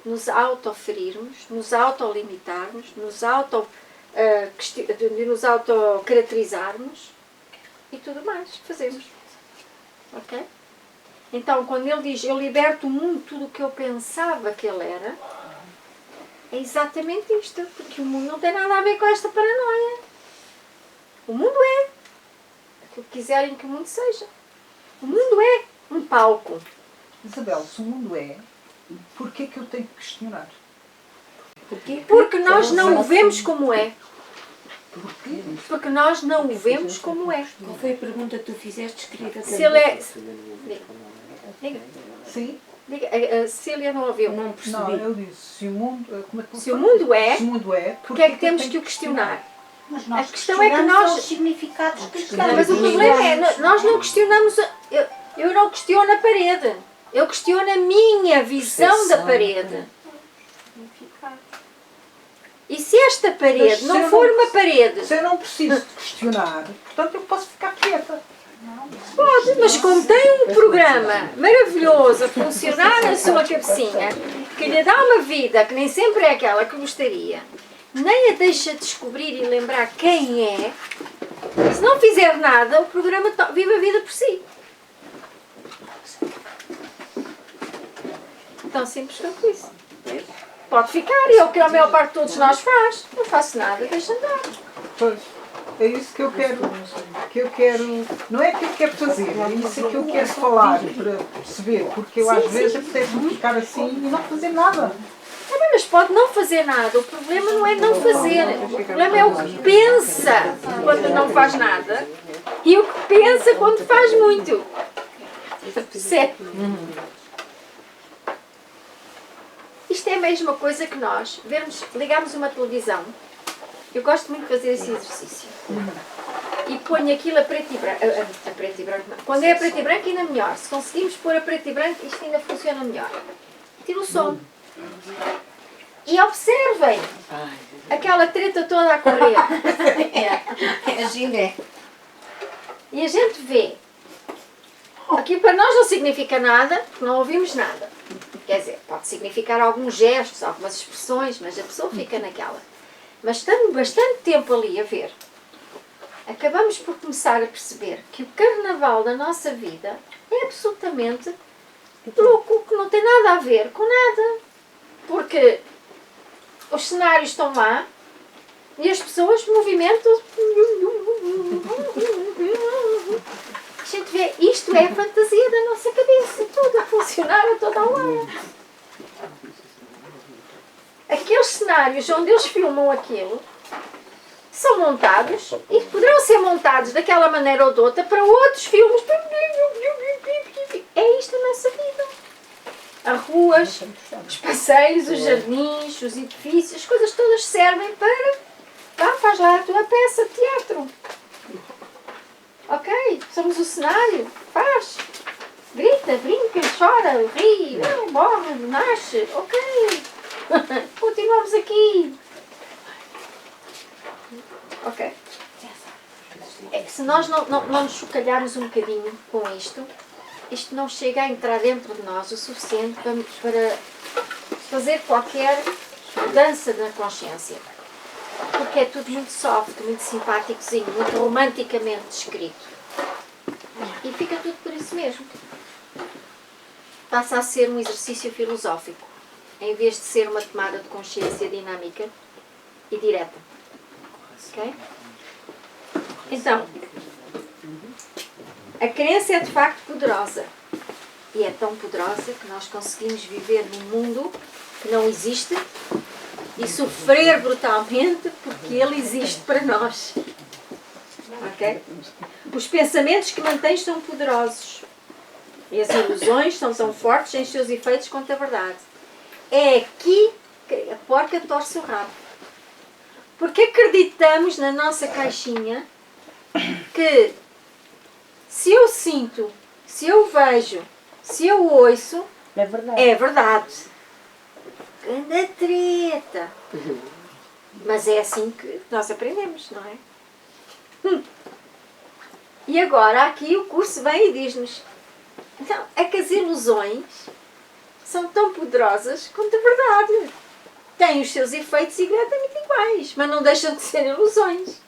nos auto-ferirmos, nos auto-limitarmos, de nos auto-caracterizarmos e tudo mais que fazemos. Ok? Então, quando ele diz, eu liberto o mundo tudo o que eu pensava que ele era, é exatamente isto, porque o mundo não tem nada a ver com esta paranoia. O mundo é aquilo que quiserem que o mundo seja. O mundo é um palco. Isabel, se o mundo é, porquê que eu tenho que questionar? Porque nós não o vemos como é. Porque nós não o vemos como é. Qual foi a pergunta que tu fizeste, querida? Se ele é... Diga. Sim? Diga. A Cília não ouviu. Não percebi. Não, eu disse, se o mundo... Como é que Se o mundo é, se o mundo é, porque é que eu temos tenho que o questionar? Mas nós A questão é que questionamos nós- os significados que Não, mas o problema é, nós não questionamos... Eu não questiono a parede. Eu questiono a minha visão da parede. E se esta parede Mas se não eu for não- uma parede... Se eu não preciso de questionar, portanto eu posso ficar quieta. Pode, mas como tem um programa maravilhoso a funcionar na sua cabecinha, que lhe dá uma vida que nem sempre é aquela que gostaria, nem a deixa descobrir e lembrar quem é, se não fizer nada, o programa vive a vida por si. Tão simples quanto isso. Pode ficar, e é o que a maior parte de todos nós faz. Não faço nada, deixa andar. Pois, é isso que eu quero que eu quero, não é que eu quero fazer, é isso que eu quero falar para perceber, porque eu às vezes apetece-me ficar assim e não fazer nada. Tá bem, mas pode não fazer nada. O problema não é não fazer. O problema é o que pensa quando não faz nada e o que pensa quando faz muito. Percebe? Isto é a mesma coisa que nós ligamos uma televisão. Eu gosto muito de fazer esse exercício. E ponho aquilo a preto e branco. A preto e branco não. Quando é a preto e branco ainda melhor. Se conseguimos pôr a preto e branco, isto ainda funciona melhor. Tira o som. E observem aquela treta toda a correr. É giro. E a gente vê. Aquilo para nós não significa nada, porque não ouvimos nada. Quer dizer, pode significar alguns gestos, algumas expressões, mas a pessoa fica naquela. Mas estando bastante tempo ali a ver, acabamos por começar a perceber que o carnaval da nossa vida é absolutamente louco, que não tem nada a ver com nada. Porque os cenários estão lá e as pessoas movimentam. A gente vê, isto é a fantasia da nossa cabeça, tudo a funcionar a toda a hora. Aqueles cenários onde eles filmam aquilo são montados e poderão ser montados daquela maneira ou de outra para outros filmes. É isto a nossa vida. As ruas, os passeios, os jardins, os edifícios, as coisas todas servem para... Vá, faz lá a tua peça de teatro. Ok? Somos o cenário. Faz. Grita, brinca, chora, ri, morre, nasce. Ok. Continuamos aqui. Ok. Se nós não nos chocalharmos um bocadinho com isto não chega a entrar dentro de nós o suficiente para fazer qualquer mudança na consciência. Porque é tudo muito soft, muito simpáticozinho, muito romanticamente descrito. E fica tudo por isso mesmo. Passa a ser um exercício filosófico, em vez de ser uma tomada de consciência dinâmica e direta. Ok? Então, a crença é de facto poderosa. E é tão poderosa que nós conseguimos viver num mundo que não existe e sofrer brutalmente porque ele existe para nós. Ok? Os pensamentos que mantens são poderosos. E as ilusões são tão fortes em seus efeitos quanto a verdade. É aqui que a porca torce o rabo. Porque acreditamos na nossa caixinha que se eu sinto, se eu vejo, se eu ouço, É verdade. é verdade. Grande treta. Mas é assim que nós aprendemos, não é? E agora aqui o curso vem e diz-nos, então, é que as ilusões são tão poderosas quanto a verdade. Têm os seus efeitos exatamente iguais, mas não deixam de ser ilusões.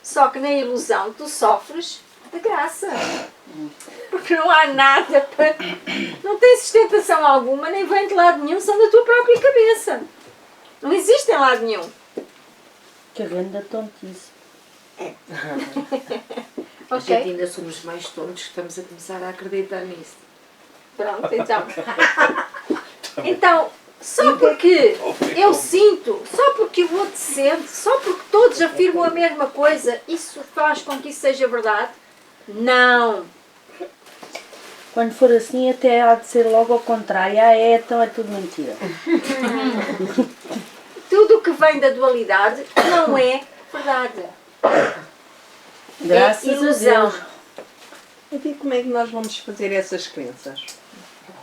Só que na ilusão tu sofres de graça. Porque não há nada para... Não tem sustentação alguma, nem vem de lado nenhum, são da tua própria cabeça. Não existem em lado nenhum. Que grande tontice. É. A Ok? gente ainda somos mais tontos que estamos a começar a acreditar nisso. Pronto, então. Então, só porque eu sinto, só porque o outro sente, só porque todos afirmam a mesma coisa, isso faz com que isso seja verdade? Não. Quando for assim, até há de ser logo ao contrário. Então é tudo mentira. Tudo o que vem da dualidade não é verdade. Graças é ilusão. a Deus. E como é que nós vamos fazer essas crenças?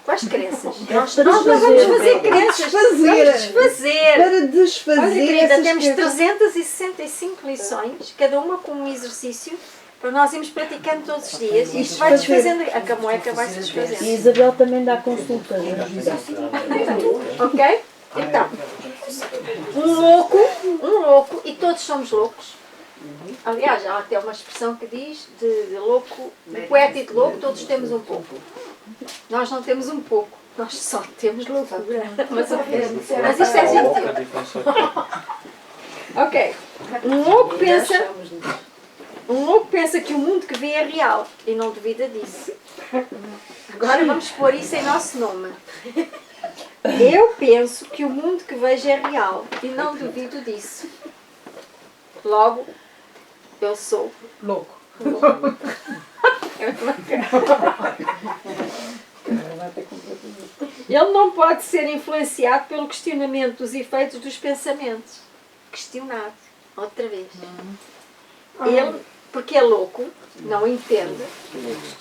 Quais crenças? É Nós para não vamos desfazer. fazer crenças. Desfazer. Vamos desfazer. Para desfazer Olha, querida, essas temos crenças. 365 lições, cada uma com um exercício, para nós irmos praticando todos os dias. Isto vai desfazendo. A camoeca vai se E a desfazendo. Isabel também dá consultas. Ok? Então, um louco, e todos somos loucos. Aliás, há até uma expressão que diz de louco, de poeta e de louco, todos temos um pouco. Nós não temos um pouco, nós só temos loucura. Mas isto é gentil. Ok. Um louco pensa Um louco pensa que o mundo que vê é real e não duvida disso. Agora vamos pôr isso em nosso nome. Eu penso que o mundo que vejo é real e não duvido disso. Logo, eu sou Louco. Ele não pode ser influenciado pelo questionamento dos efeitos dos pensamentos. Questionado, outra vez. Ele, porque é louco, não entende,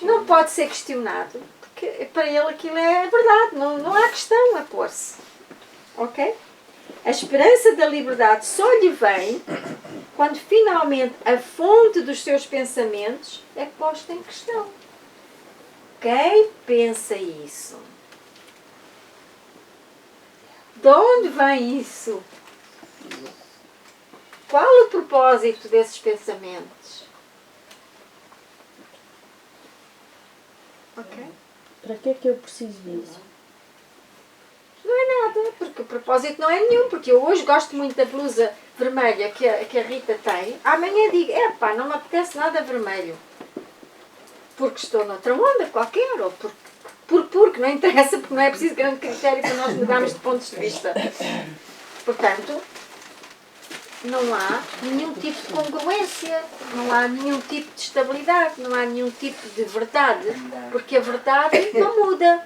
não pode ser questionado, porque para ele aquilo é verdade, não há questão a pôr-se. Ok? A esperança da liberdade só lhe vem quando finalmente a fonte dos seus pensamentos é posta em questão. Quem pensa isso? De onde vem isso? Qual o propósito desses pensamentos? Ok? Para que é que eu preciso disso? Não é nada, porque o propósito não é nenhum, porque eu hoje gosto muito da blusa vermelha que a Rita tem, amanhã digo, epá, não me apetece nada vermelho. Porque estou noutra onda qualquer, ou porque não interessa, porque não é preciso grande critério para nós mudarmos de pontos de vista. Portanto, não há nenhum tipo de congruência, não há nenhum tipo de estabilidade, não há nenhum tipo de verdade, porque a verdade não muda.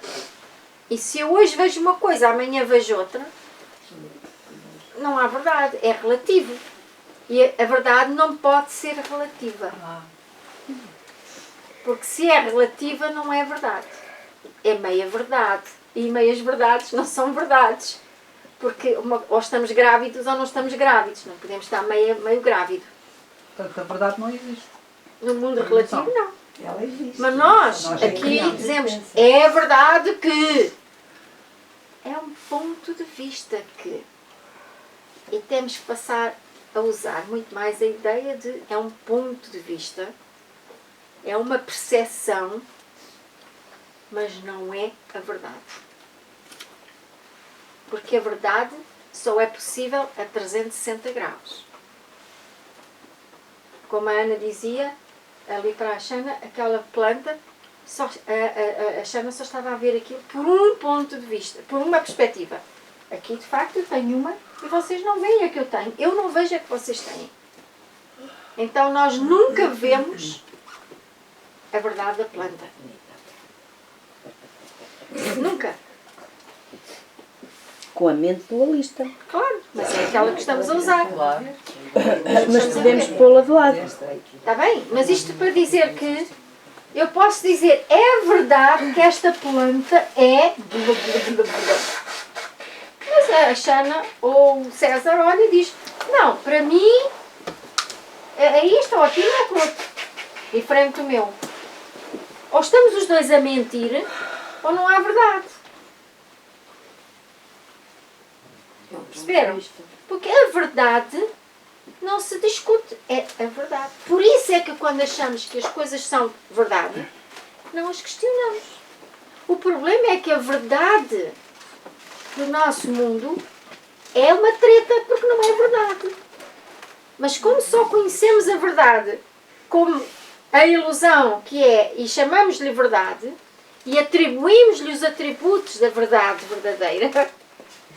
E se eu hoje vejo uma coisa, amanhã vejo outra, não há verdade, é relativo. E a verdade não pode ser relativa. Porque se é relativa, não é verdade. É meia verdade. E meias verdades não são verdades. Porque ou estamos grávidos ou não estamos grávidos. Não podemos estar meio grávido. Portanto, a verdade não existe. No mundo relativo, não. Ela existe. Mas nós Nós é que aqui criamos dizemos, a crença. é verdade que... É um ponto de vista que... E temos que passar a usar muito mais a ideia de... É um ponto de vista, é uma percepção, mas não é a verdade. Porque a verdade só é possível a 360 graus. Como a Ana dizia, ali para a Xana, aquela planta, a Xana só estava a ver aquilo por um ponto de vista, por uma perspectiva. Aqui, de facto, eu tenho uma e vocês não veem a que eu tenho. Eu não vejo a que vocês têm. Então, nós nunca vemos a verdade da planta. Nunca. Com a mente dualista. Claro, mas é aquela que estamos a usar. Mas podemos pô-la de lado. Está bem? Mas isto para dizer que eu posso dizer, é verdade que esta planta é... Mas a Xana ou o César olha e diz, não, para mim é isto ou aquilo ou aquilo. Diferente do meu. Ou estamos os dois a mentir, ou não há verdade. Perceberam? Porque a verdade não se discute, é a verdade. Por isso é que quando achamos que as coisas são verdade, não as questionamos. O problema é que a verdade do nosso mundo é uma treta, porque não é verdade. Mas como só conhecemos a verdade como a ilusão que é, e chamamos-lhe verdade, e atribuímos-lhe os atributos da verdade verdadeira,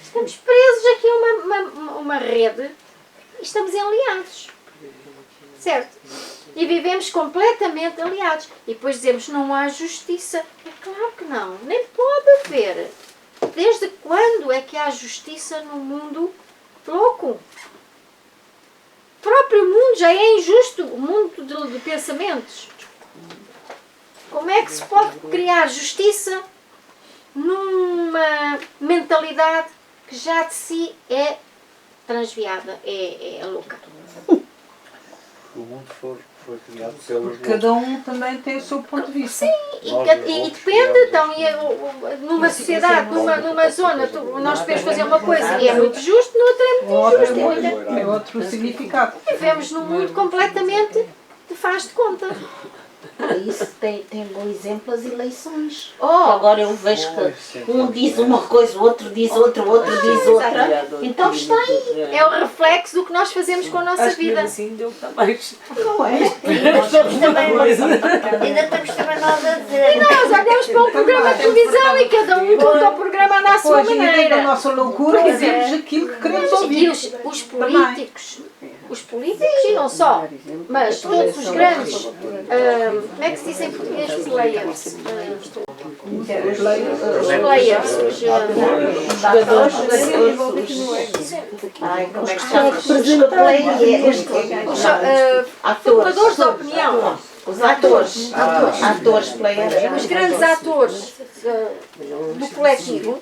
estamos presos aqui a uma rede e estamos enliados. Certo? E vivemos completamente aliados. E depois dizemos, não há justiça. É claro que não. Nem pode haver. Desde quando é que há justiça no mundo louco? O próprio mundo já é injusto. O mundo de pensamentos. Como é que se pode criar justiça numa mentalidade que já de si é transviada, é louca? O mundo foi criado pelos Cada um também tem o seu ponto de vista. E depende, então, numa sociedade, numa zona, nós podemos fazer uma coisa e é muito justo, noutra é muito injusto. É outro significado. Vivemos num mundo completamente de faz de conta. Isso tem bom exemplo as eleições. Oh, Agora eu vejo que um diz uma coisa, o outro diz outra, o outro diz outra. Então está aí. É o reflexo do que nós fazemos com a nossa Acho que vida. mesmo assim deu mais. Não é? Ainda temos também nós a dizer. Nós olhamos para um programa de televisão e cada um conta o programa à sua Pois, e dentro da maneira. nossa loucura dizemos aquilo que queremos E ouvir. os políticos e não só, mas todos os grandes, como é que se diz em português, players? Os players, os jogadores, Ai, como é que se chama? os formadores de opinião, Os atores. Atores, players. os grandes atores do coletivo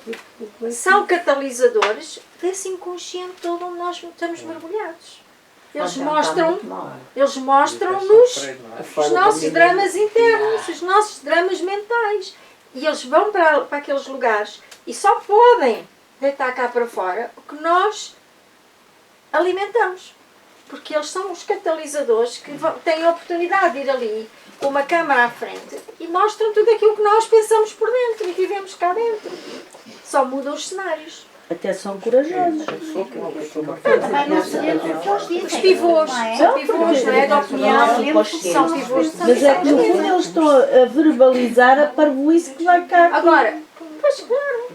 são catalisadores desse inconsciente todo onde nós estamos mergulhados. Eles mostram-nos os nossos dramas internos, os nossos dramas mentais. E eles vão para aqueles lugares e só podem deitar cá para fora o que nós alimentamos. Porque eles são os catalisadores que têm a oportunidade de ir ali com uma câmara à frente e mostram tudo aquilo que nós pensamos por dentro e vivemos cá dentro. Só mudam os cenários. Até são corajosos. Também não sabemos o que eles dizem. Os pivôs, são pivôs, não é? Da opinião, são pivôs. Mas é que no fundo eles estão a verbalizar a parvoíce que vai cá. Agora, pois claro,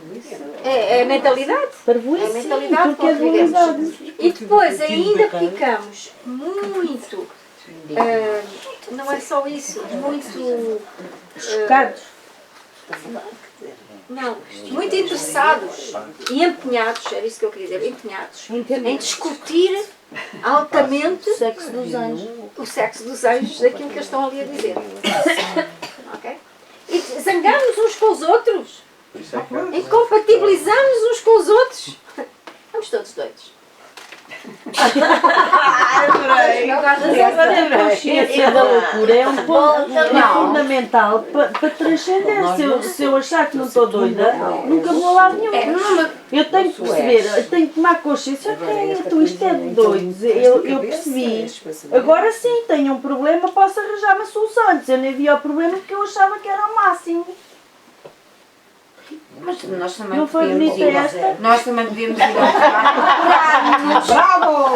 é mentalidade. Parvoíce, É sim, mentalidade porque é que vivemos. dualidade. E depois ainda ficamos muito, não é só isso, muito, Chocados. não, muito interessados e empenhados, era isso que eu queria dizer, empenhados em discutir altamente Sexo dos anjos. o sexo dos anjos daquilo que eles estão ali a dizer. Ok? E zangamos uns com os outros, incompatibilizamos uns com os outros. Estamos todos doidos. A consciência da loucura é um ponto fundamental para transcender. Se eu achar que não estou doida, nunca vou a lado nenhum. Eu tenho que perceber, eu tenho que tomar consciência. Ok, então isto é de doidos. Eu percebi. Agora sim, tenho um problema, posso arranjar uma solução. Antes eu nem via o problema porque eu achava que era o máximo. Mas nós também Não foi podíamos bonita ir esta? Nós também podíamos ir ao Bravo!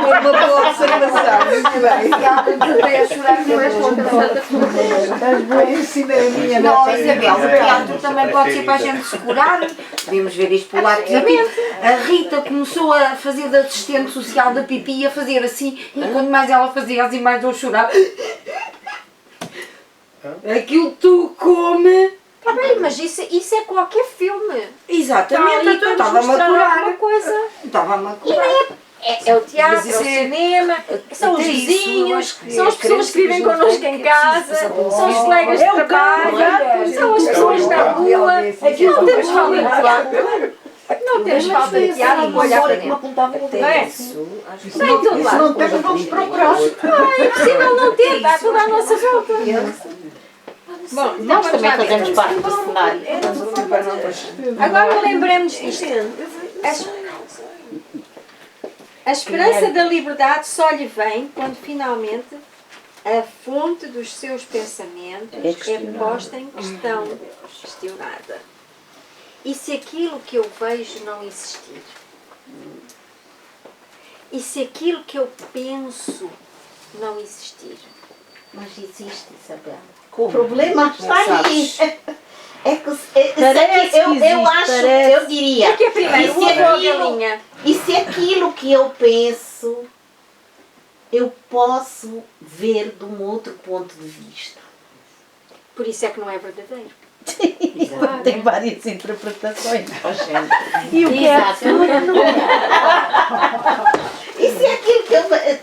Foi uma boa observação, muito bem. Ensinei a minha Não, neta. Isabel, o teatro também pode ser para a gente se curar. Podemos ver isto pelo lado positivo. A Rita começou a fazer de assistente social da Pipi, a fazer assim, e quanto mais ela fazia assim, mais eu chorava. Aquilo tu come. Está bem, mas isso é qualquer filme. Exatamente, Está então ali para estava-me a mostrar curar. alguma coisa. Estava-me a E curar. é o teatro, Mas é isso o é- cinema, são os até isso, vizinhos, acho que são as pessoas que vivem connosco em casa, são os colegas de É o trabalho, carro, são as pessoas na rua. Aqui não temos falta de teatro. Não temos falta de teatro para olhar para dentro. Não é? Está em todo Se lado. não temos, vamos procurar. É impossível não ter, está tudo à nossa volta. Bom, então Nós vamos também lá ver. fazemos parte do cenário. Agora lembremos disto. A esperança da liberdade só lhe vem quando finalmente a fonte dos seus pensamentos é posta em questão, questionada. E se aquilo que eu vejo não existir? E se aquilo que eu penso não existir? Mas existe, Isabel. O problema está aí. É que Parece que eu existe, acho, parece. eu diria. O que é primeiro? E se O ovo ou a aquilo- galinha? E se aquilo que eu penso, eu posso ver de um outro ponto de vista. Por isso é que não é verdadeiro. Tem várias interpretações. Oh, gente. E o que é Exato. E se aquilo que eu é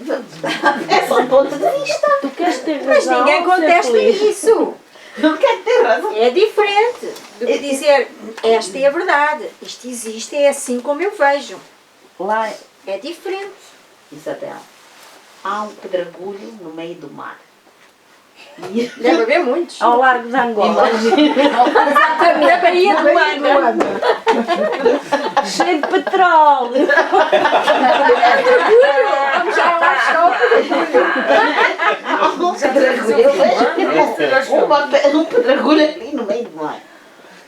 só um ponto de vista. Tu queres ter razão? Mas ninguém ser contesta feliz. isso. Não quero ter razão. É diferente do que dizer esta é a verdade, isto existe, é assim como eu vejo. Lá É diferente. Isabel, há um pedregulho no meio do mar. Deve haver muitos. ao largo de Angola, Exatamente, a Baía do Manga. cheio de petróleo. Vamos já lá chegar ao pedregulho. pedregulho. Eu vejo um pedregulho ali no meio do mar.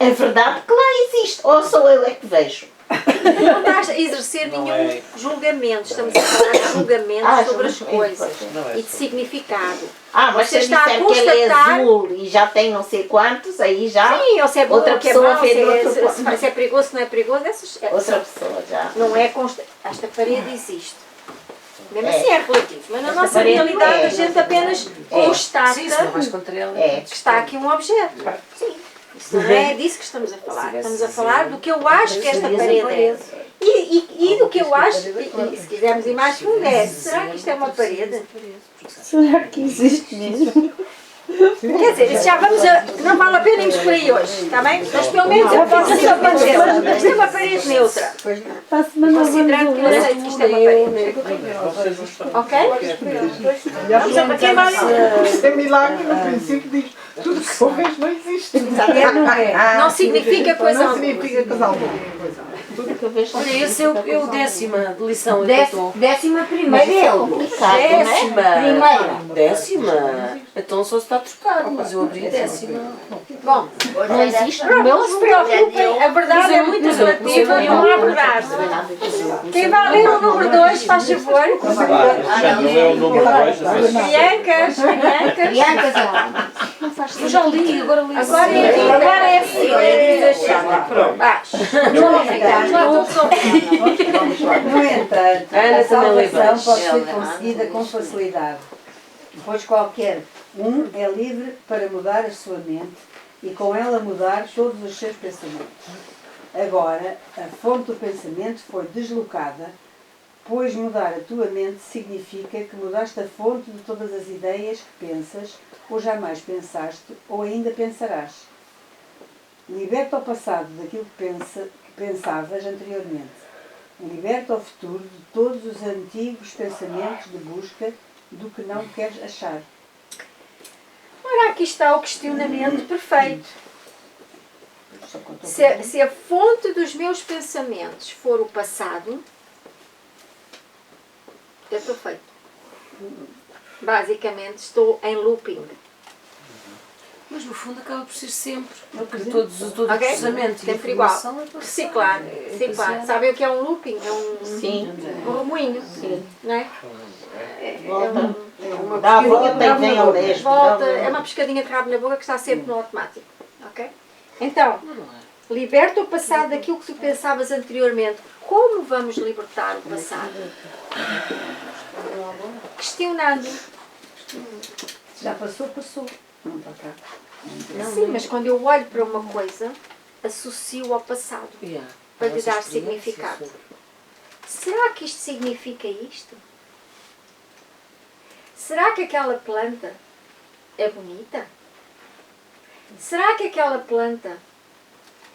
É verdade que lá existe. Ou sou eu é que vejo? Não estás a exercer Não nenhum é- julgamento. Estamos a falar de julgamento sobre as coisas Não é e de significado. Mas Você se eu está a disser que ele é constatar- azul e já tem não sei quantos, aí já Sim, ou se é bom, outra ou que é pessoa mau, vê se de é, outro ponto. se é perigoso, se não é perigoso, Outra pessoa já. não é constante. Esta parede existe. Mesmo É. assim é relativo, mas na Esta nossa parede realidade é. a gente apenas constata Sim, se não vais contra ela. É. que está aqui um objeto. Sim. Isso não é disso que estamos a falar. Estamos a falar do que eu acho que esta parede é. E do que eu acho, e se quisermos ir mais fundo, é: será que isto é uma parede? Será que existe mesmo? Quer dizer, isso já vamos a. Não vale a pena irmos por aí hoje, está bem? Mas pelo menos eu posso dizer uma coisa: isto é uma parede neutra. Para a semana Considerando que eu vamos aceito que isto é uma parede. Vocês não estão. Ok? Vamos a para queimar. Isto é milagre, no princípio diz tudo que eu vejo não existe. Não significa coisa Não alguma. significa coisa alguma. Tudo que eu vejo. Olha, esse é o 10ª de lição que eu estou. 11ª É complicado, não é? Décima! Décima! Então só se está trocado, mas eu abri a 10ª. Bom, Não existe no pronto, meu não se preocupem, a verdade é muito relativa e não há verdade. Quem vai ler o número 2, faz favor. Já não é o número 2 da vez. Criancas, criancas. Criancas é Eu já li, agora li. Agora é assim, diz a chave. Vamos lá todos ouvir. No entanto, Ana a também salvação lembra. pode ser conseguida com facilidade, pois qualquer um é livre para mudar a sua mente e com ela mudar todos os seus pensamentos. Agora, a fonte do pensamento foi deslocada, pois mudar a tua mente significa que mudaste a fonte de todas as ideias que pensas, ou jamais pensaste, ou ainda pensarás. Liberta o passado daquilo que pensavas anteriormente. Liberta o futuro de todos os antigos pensamentos de busca do que não queres achar. Ora, aqui está o questionamento perfeito. Se a fonte dos meus pensamentos for o passado, eu estou feito. Basicamente estou em looping. Mas no fundo acaba por ser sempre. Porque todo o Ok? processamento e a Sempre igual. informação é passado. Reciclar. Reciclar. Sabem o que é um looping? É um remoinho. Não é? Dá a volta e vem ao mesmo. Volta, é uma pescadinha de rabo na boca que está sempre no automático. Ok? Então, liberta o passado daquilo que tu pensavas anteriormente. Como vamos libertar o passado? Questionando. Já passou, passou. Não está cá. Sim, mas quando eu olho para uma coisa, associo ao passado Yeah. para A lhe nossa dar experiência significado. sobre- Será que isto significa isto? Será que aquela planta é bonita? Será que aquela planta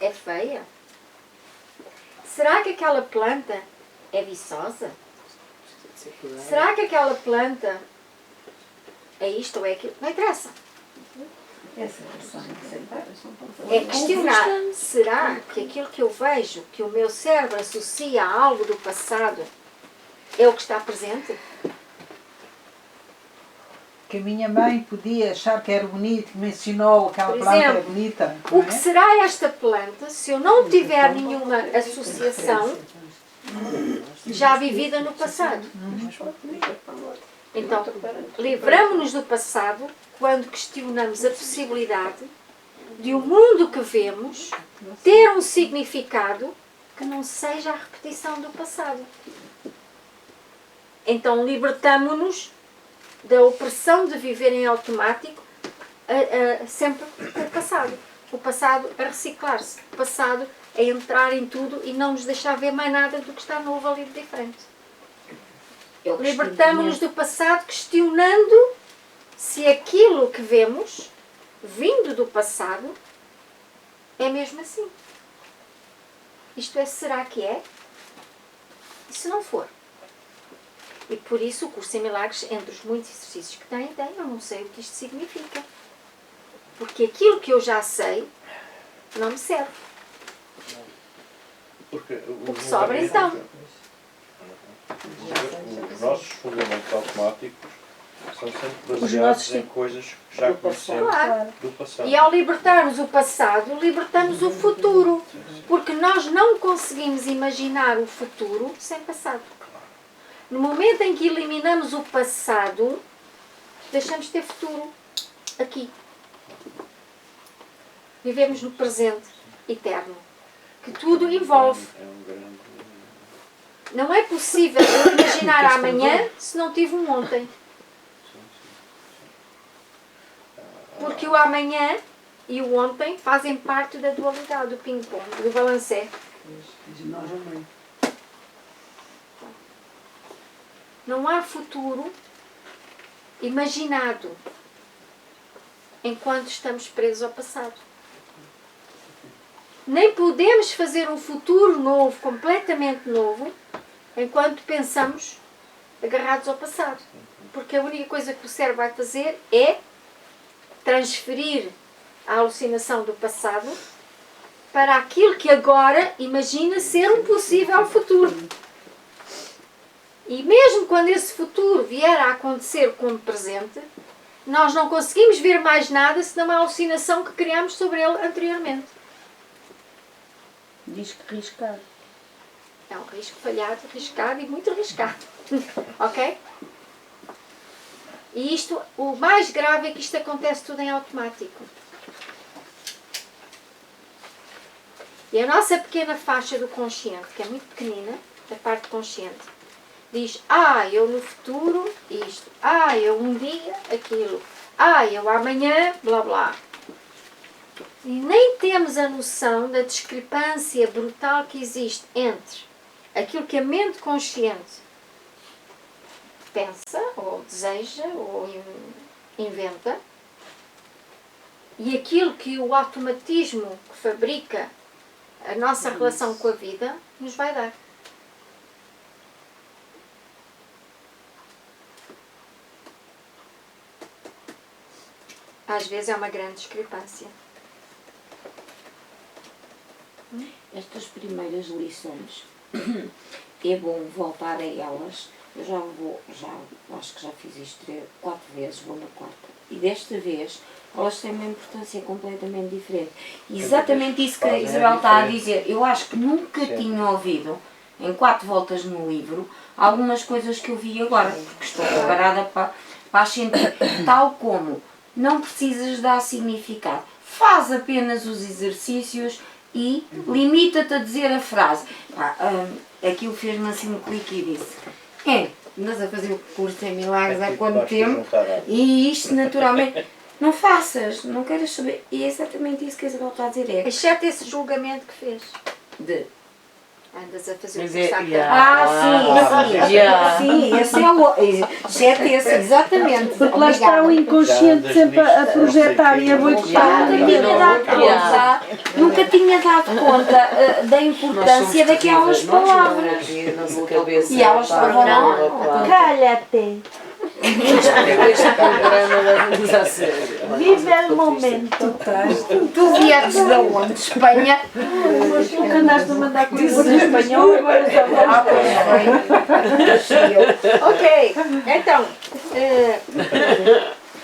é feia? Será que aquela planta é viçosa? Será que aquela planta é isto ou é aquilo? Não interessa. Essa questão É questionar. Será que aquilo que eu vejo, que o meu cérebro associa a algo do passado, é o que está presente? Que a minha mãe podia achar que era bonito, que me ensinou aquela Por planta é exemplo, bonita. O não que é? será esta planta se eu não tiver nenhuma associação já vivida no passado? Então, livramos-nos do passado quando questionamos a possibilidade de o mundo que vemos ter um significado que não seja a repetição do passado. Então, libertamo-nos da opressão de viver em automático sempre o passado. O passado a reciclar-se. O passado a entrar em tudo e não nos deixar ver mais nada do que está novo ali de diferente. Libertamo-nos do passado questionando se aquilo que vemos, vindo do passado, é mesmo assim. Isto é, será que é? E se não for? E por isso o curso em milagres, entre os muitos exercícios que tem, eu não sei o que isto significa. Porque aquilo que eu já sei não me serve. Porque O que sobra então? Os nossos fundamentos automáticos São sempre nossos baseados em coisas que já conhecemos Claro. do passado. E ao libertarmos o passado, libertamos o futuro. Porque nós não conseguimos imaginar o futuro sem passado. No momento em que eliminamos o passado, deixamos de ter futuro aqui. Vivemos no presente eterno, que tudo envolve. É um grande... Não é possível eu imaginar amanhã se não tive um ontem. Porque o amanhã e o ontem fazem parte da dualidade, do ping-pong, do balancé. Não há futuro imaginado enquanto estamos presos ao passado. Nem podemos fazer um futuro novo, completamente novo, enquanto pensamos agarrados ao passado. Porque a única coisa que o cérebro vai fazer é transferir a alucinação do passado para aquilo que agora imagina ser um possível futuro. E mesmo quando esse futuro vier a acontecer como presente, nós não conseguimos ver mais nada senão a alucinação que criámos sobre ele anteriormente. Diz que riscado. É um risco falhado, arriscado e muito arriscado. Ok? E isto, o mais grave é que isto acontece tudo em automático. E a nossa pequena faixa do consciente, que é muito pequenina, a parte consciente, diz, eu no futuro isto, eu um dia aquilo, eu amanhã, blá blá. E nem temos a noção da discrepância brutal que existe entre aquilo que a mente consciente pensa, ou deseja, ou inventa, e aquilo que o automatismo que fabrica a nossa relação com a vida nos vai dar. Às vezes é uma grande discrepância. Estas primeiras lições, é bom voltar a elas. Eu acho que já fiz isto 4 vezes, vou na 4ª. E desta vez, elas têm uma importância completamente diferente. Exatamente isso que a Isabel está a dizer. Eu acho que nunca tinha ouvido, em 4 voltas no livro, algumas coisas que eu vi agora, porque estou preparada para as sentir. Tal como, não precisas dar significado. Faz apenas os exercícios e limita-te a dizer a frase. Aquilo fez-me assim um clique e disse, andas a fazer o curso em milagres há quanto tempo? E isto naturalmente, não faças, não queiras saber. E é exatamente isso que a Isabel está a dizer. Exceto esse julgamento que fez. Andas a fazer o curso há sim, esse é o exceto esse, exatamente. Porque lá está o inconsciente sempre a projetar e a boicotar. Nunca tinha dado conta da importância daquelas palavras. E elas estavam lá. Calha-te! Este programa leva-nos a sério. Vive o momento. Tu vieste de onde? Espanha? Nunca andaste a mandar coisas em espanhol, agora já Ok, então.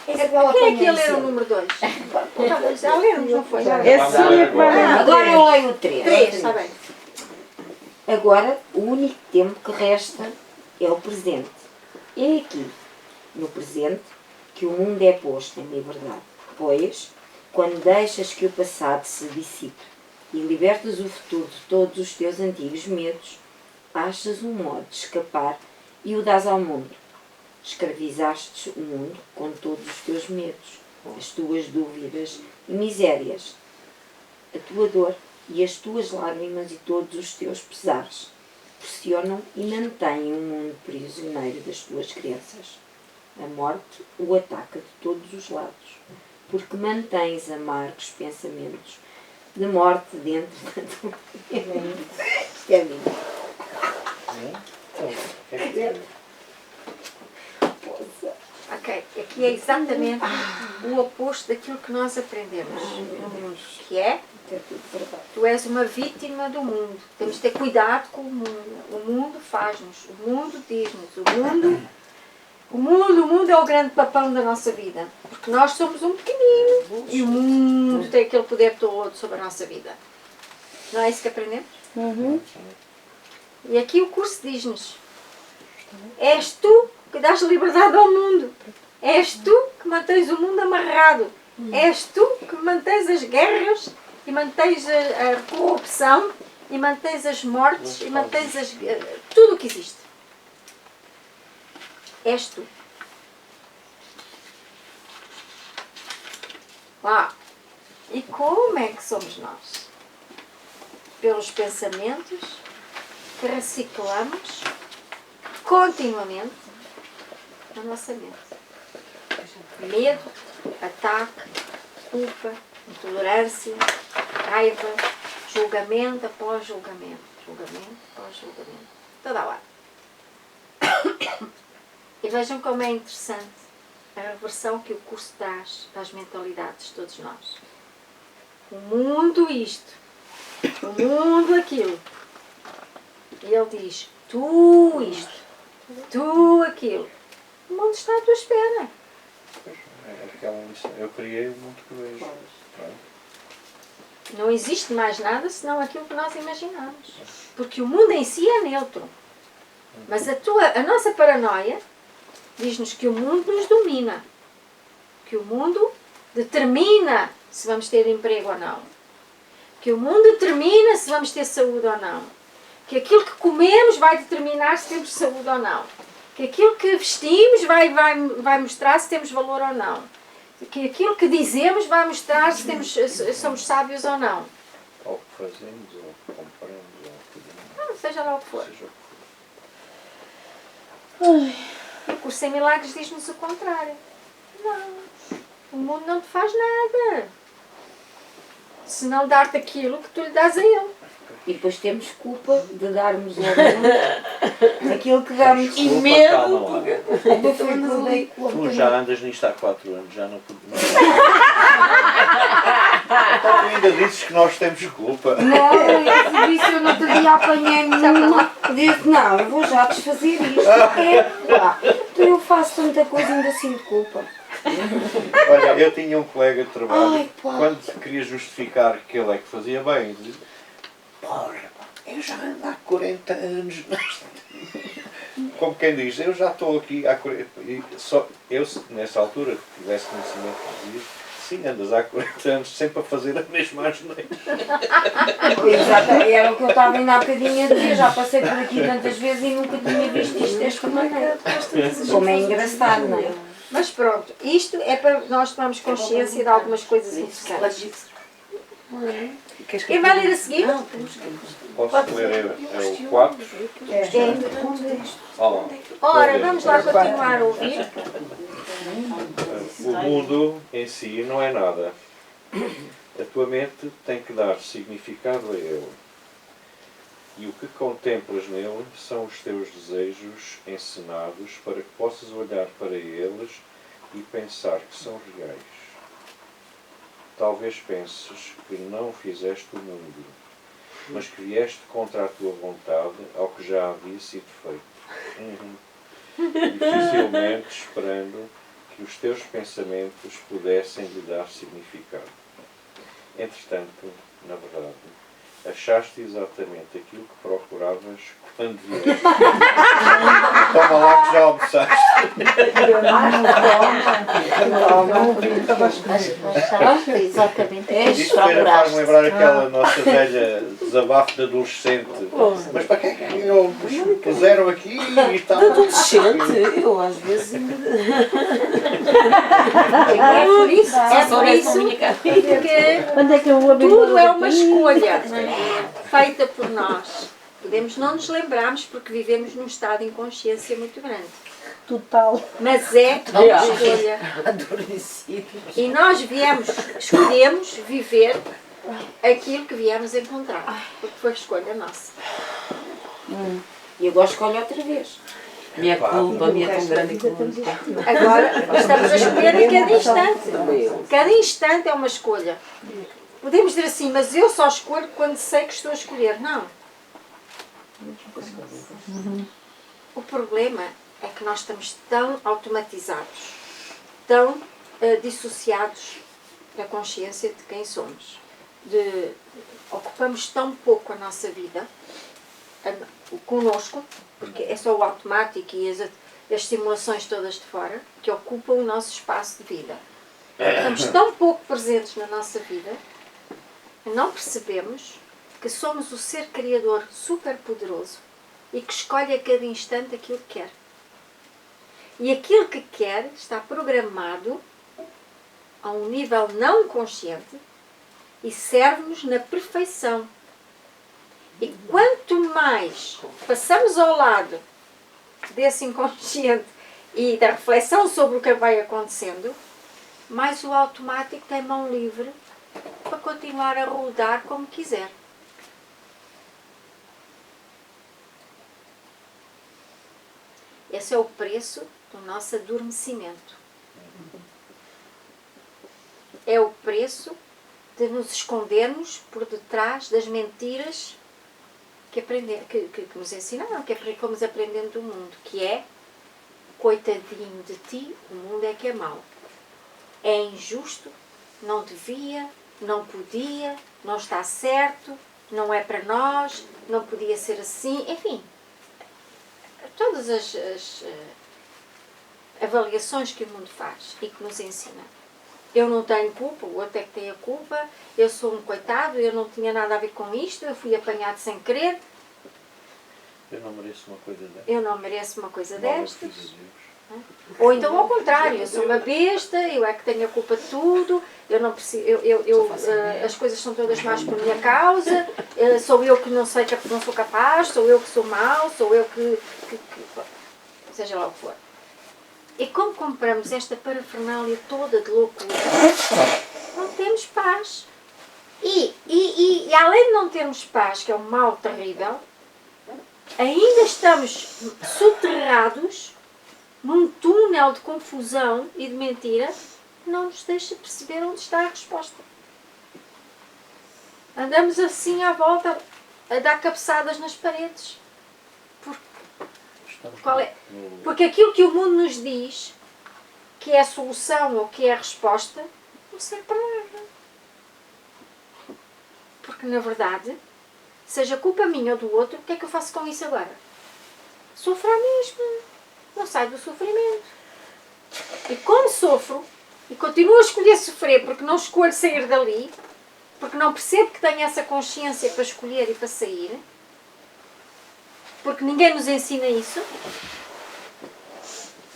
Quem é que ia ler o número 2? Já lemos, não foi? É Cília que vai ler. Agora eu leio o 3. 3, está bem. Agora, o único tempo que resta é o presente. É aqui, no presente, que o mundo é posto em liberdade. Pois, quando deixas que o passado se dissipe e libertas o futuro de todos os teus antigos medos, achas um modo de escapar e o dás ao mundo. Escravizaste o mundo com todos os teus medos, as tuas dúvidas e misérias, a tua dor e as tuas lágrimas e todos os teus pesares. Pressionam e mantêm o mundo prisioneiro das tuas crenças. A morte o ataca de todos os lados, porque mantens amargos pensamentos de morte dentro da tua mente. Isto é minha. Ok, aqui é exatamente o oposto daquilo que nós aprendemos. Que é, tu és uma vítima do mundo. Temos de ter cuidado com o mundo. O mundo faz-nos, o mundo diz-nos, o mundo O mundo é o grande papão da nossa vida. Porque nós somos um pequenino e o mundo tem aquele poder todo sobre a nossa vida. Não é isso que aprendemos? E aqui o curso diz-nos: és tu que dás liberdade ao mundo. És tu que mantens o mundo amarrado. És tu que mantens as guerras e mantens a corrupção e mantens as mortes e mantens tudo o que existe. És tu. E como é que somos nós? Pelos pensamentos que reciclamos continuamente na nossa mente. Medo, ataque, culpa, intolerância, raiva, julgamento após julgamento, julgamento após julgamento, toda a hora. E vejam como é interessante a reversão que o curso traz às mentalidades de todos nós. O mundo isto, o mundo aquilo. E ele diz: tu isto, tu aquilo. O mundo está à tua espera. Eu criei o mundo que vejo. Não existe mais nada senão aquilo que nós imaginamos. Porque o mundo em si é neutro. Mas a nossa paranoia diz-nos que o mundo nos domina. Que o mundo determina se vamos ter emprego ou não. Que o mundo determina se vamos ter saúde ou não. Que aquilo que comemos vai determinar se temos saúde ou não. Que aquilo que vestimos vai mostrar se temos valor ou não. Que aquilo que dizemos vai mostrar se somos sábios ou não. Ou o que fazemos, ou o que compramos, ou o que... Seja lá o que for. O curso sem milagres diz-nos o contrário. Não. O mundo não te faz nada. Se não dar-te aquilo que tu lhe dás a ele. E depois temos culpa de darmos ao mundo aquilo que damos. E medo. Tu já andas nisto há 4 anos, já não podes. Tu ainda dizes que nós temos culpa. Não, eu disse, eu no outro dia apanhei-me disse, não, eu vou já desfazer isto. Então eu faço tanta coisa e ainda sinto culpa. Olha, eu tinha um colega de trabalho, Ai, pá. quando queria justificar que ele é que fazia bem, dizia: porra, eu já ando há 40 anos. Como quem diz, eu já estou aqui há 40 anos. Eu, nessa altura, que tivesse conhecimento, dizia: sim, andas há 40 anos sempre a fazer a mesma asneira. Exato, era o que eu estava ainda há bocadinho a dizer, já passei por aqui tantas vezes e nunca tinha visto isto desta maneira. Como é engraçado, não é? Mas pronto, isto é para nós tomarmos consciência de algumas coisas interessantes. Quem vai ler a seguir? Posso ler o 4? Ora, vamos lá continuar a ouvir. O mundo em si não é nada. A tua mente tem que dar significado a ele. E o que contemplas nele são os teus desejos encenados para que possas olhar para eles e pensar que são reais. Talvez penses que não fizeste o mundo, mas que vieste contra a tua vontade ao que já havia sido feito. Dificilmente esperando que os teus pensamentos pudessem lhe dar significado. Entretanto, na verdade, achaste exatamente aquilo que procuravas quando vieste. Toma lá que já almoçaste. Exatamente. Isto faz-me lembrar aquela nossa velha desabafo de adolescente. Mas para que é que eu puseram aqui e tal? Adolescente, eu às vezes ainda. É por isso que tudo é uma escolha feita por nós. Podemos não nos lembrarmos porque vivemos num estado de inconsciência muito grande. Total. Mas é uma escolha. E nós escolhemos viver aquilo que viemos encontrar. Porque foi escolha nossa. E agora escolho outra vez. Minha culpa, minha tão grande culpa. Agora estamos a escolher a cada instante. Cada instante é uma escolha. Podemos dizer assim, mas eu só escolho quando sei que estou a escolher. Não. O problema é que nós estamos tão automatizados, tão dissociados da consciência de quem somos. Ocupamos tão pouco a nossa vida connosco, porque é só o automático e as simulações todas de fora que ocupam o nosso espaço de vida. Estamos tão pouco presentes na nossa vida que não percebemos que somos o ser criador super poderoso e que escolhe a cada instante aquilo que quer. E aquilo que quer está programado a um nível não consciente e serve-nos na perfeição. E quanto mais passamos ao lado desse inconsciente e da reflexão sobre o que vai acontecendo, mais o automático tem mão livre para continuar a rodar como quiser. Esse é o preço do nosso adormecimento. É o preço de nos escondermos por detrás das mentiras que nos ensinaram, que fomos aprendendo do mundo, que é: coitadinho de ti, o mundo é que é mau. É injusto, não devia, não podia, não está certo, não é para nós, não podia ser assim, enfim. Todas as avaliações que o mundo faz e que nos ensina. Eu não tenho culpa, o outro é que tem a culpa, eu sou um coitado, eu não tinha nada a ver com isto, eu fui apanhado sem querer. Eu não mereço uma coisa destas. Eu não mereço uma coisa destas. Ou então ao contrário, eu sou uma besta, eu é que tenho a culpa de tudo, eu não preciso, as coisas são todas más por minha causa, sou eu que não sei, que não sou capaz, sou eu que sou mau, sou eu que seja lá o que for. E como compramos esta parafernália toda de loucura, não temos paz. E além de não termos paz, que é um mal terrível, ainda estamos soterrados num túnel de confusão e de mentira que não nos deixa perceber onde está a resposta. Andamos assim à volta, a dar cabeçadas nas paredes. Porque aquilo que o mundo nos diz, que é a solução ou que é a resposta, não serve para nada. Porque, na verdade, seja culpa minha ou do outro, o que é que eu faço com isso agora? Sofro mesmo. Não saio do sofrimento. E como sofro, e continuo a escolher sofrer porque não escolho sair dali, porque não percebo que tenho essa consciência para escolher e para sair, porque ninguém nos ensina isso,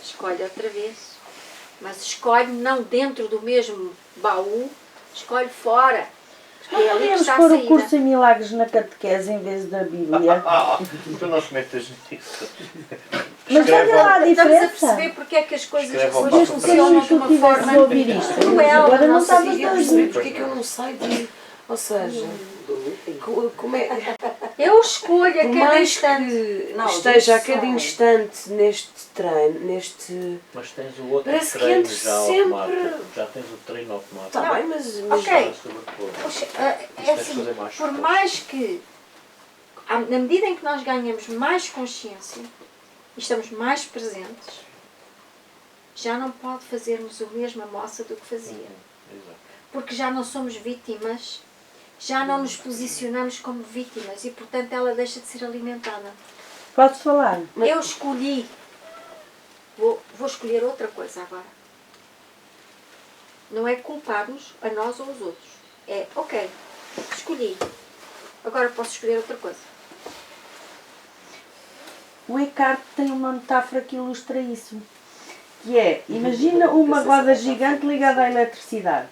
escolhe outra vez. Mas escolhe não dentro do mesmo baú, escolhe fora. Porque é ali que Podemos está a pôr o saída. curso em milagres na catequese em vez da Bíblia. Tu não te metas nisso. Mas olha lá a Estamos a diferença. perceber porque é que as coisas Escreve ao hoje Papa funcionam de Se tu uma tivesses forma a ouvir isto, cruel. agora não nossa estavas vida. a perceber ouvir. porque é que eu não saio de... Ou seja, como é... Eu escolho a Por cada mais instante. que Não, esteja a isso cada sai. instante neste treino, neste... Mas tens o outro Parece que treino entro já sempre- automático. Já tens o treino automático. Está bem, mas Ok. Poxa, É assim, por mais que, na medida em que nós ganhamos mais consciência e estamos mais presentes, já não pode fazermos a mesma moça do que fazia. Porque já não somos vítimas, já não nos posicionamos como vítimas e, portanto, ela deixa de ser alimentada. Podes falar? Eu escolhi, vou escolher outra coisa agora. Não é culpar-nos a nós ou aos outros. É, ok, escolhi. Agora posso escolher outra coisa. O Eckhart tem uma metáfora que ilustra isso. Que é, imagina uma roda gigante ligada à eletricidade.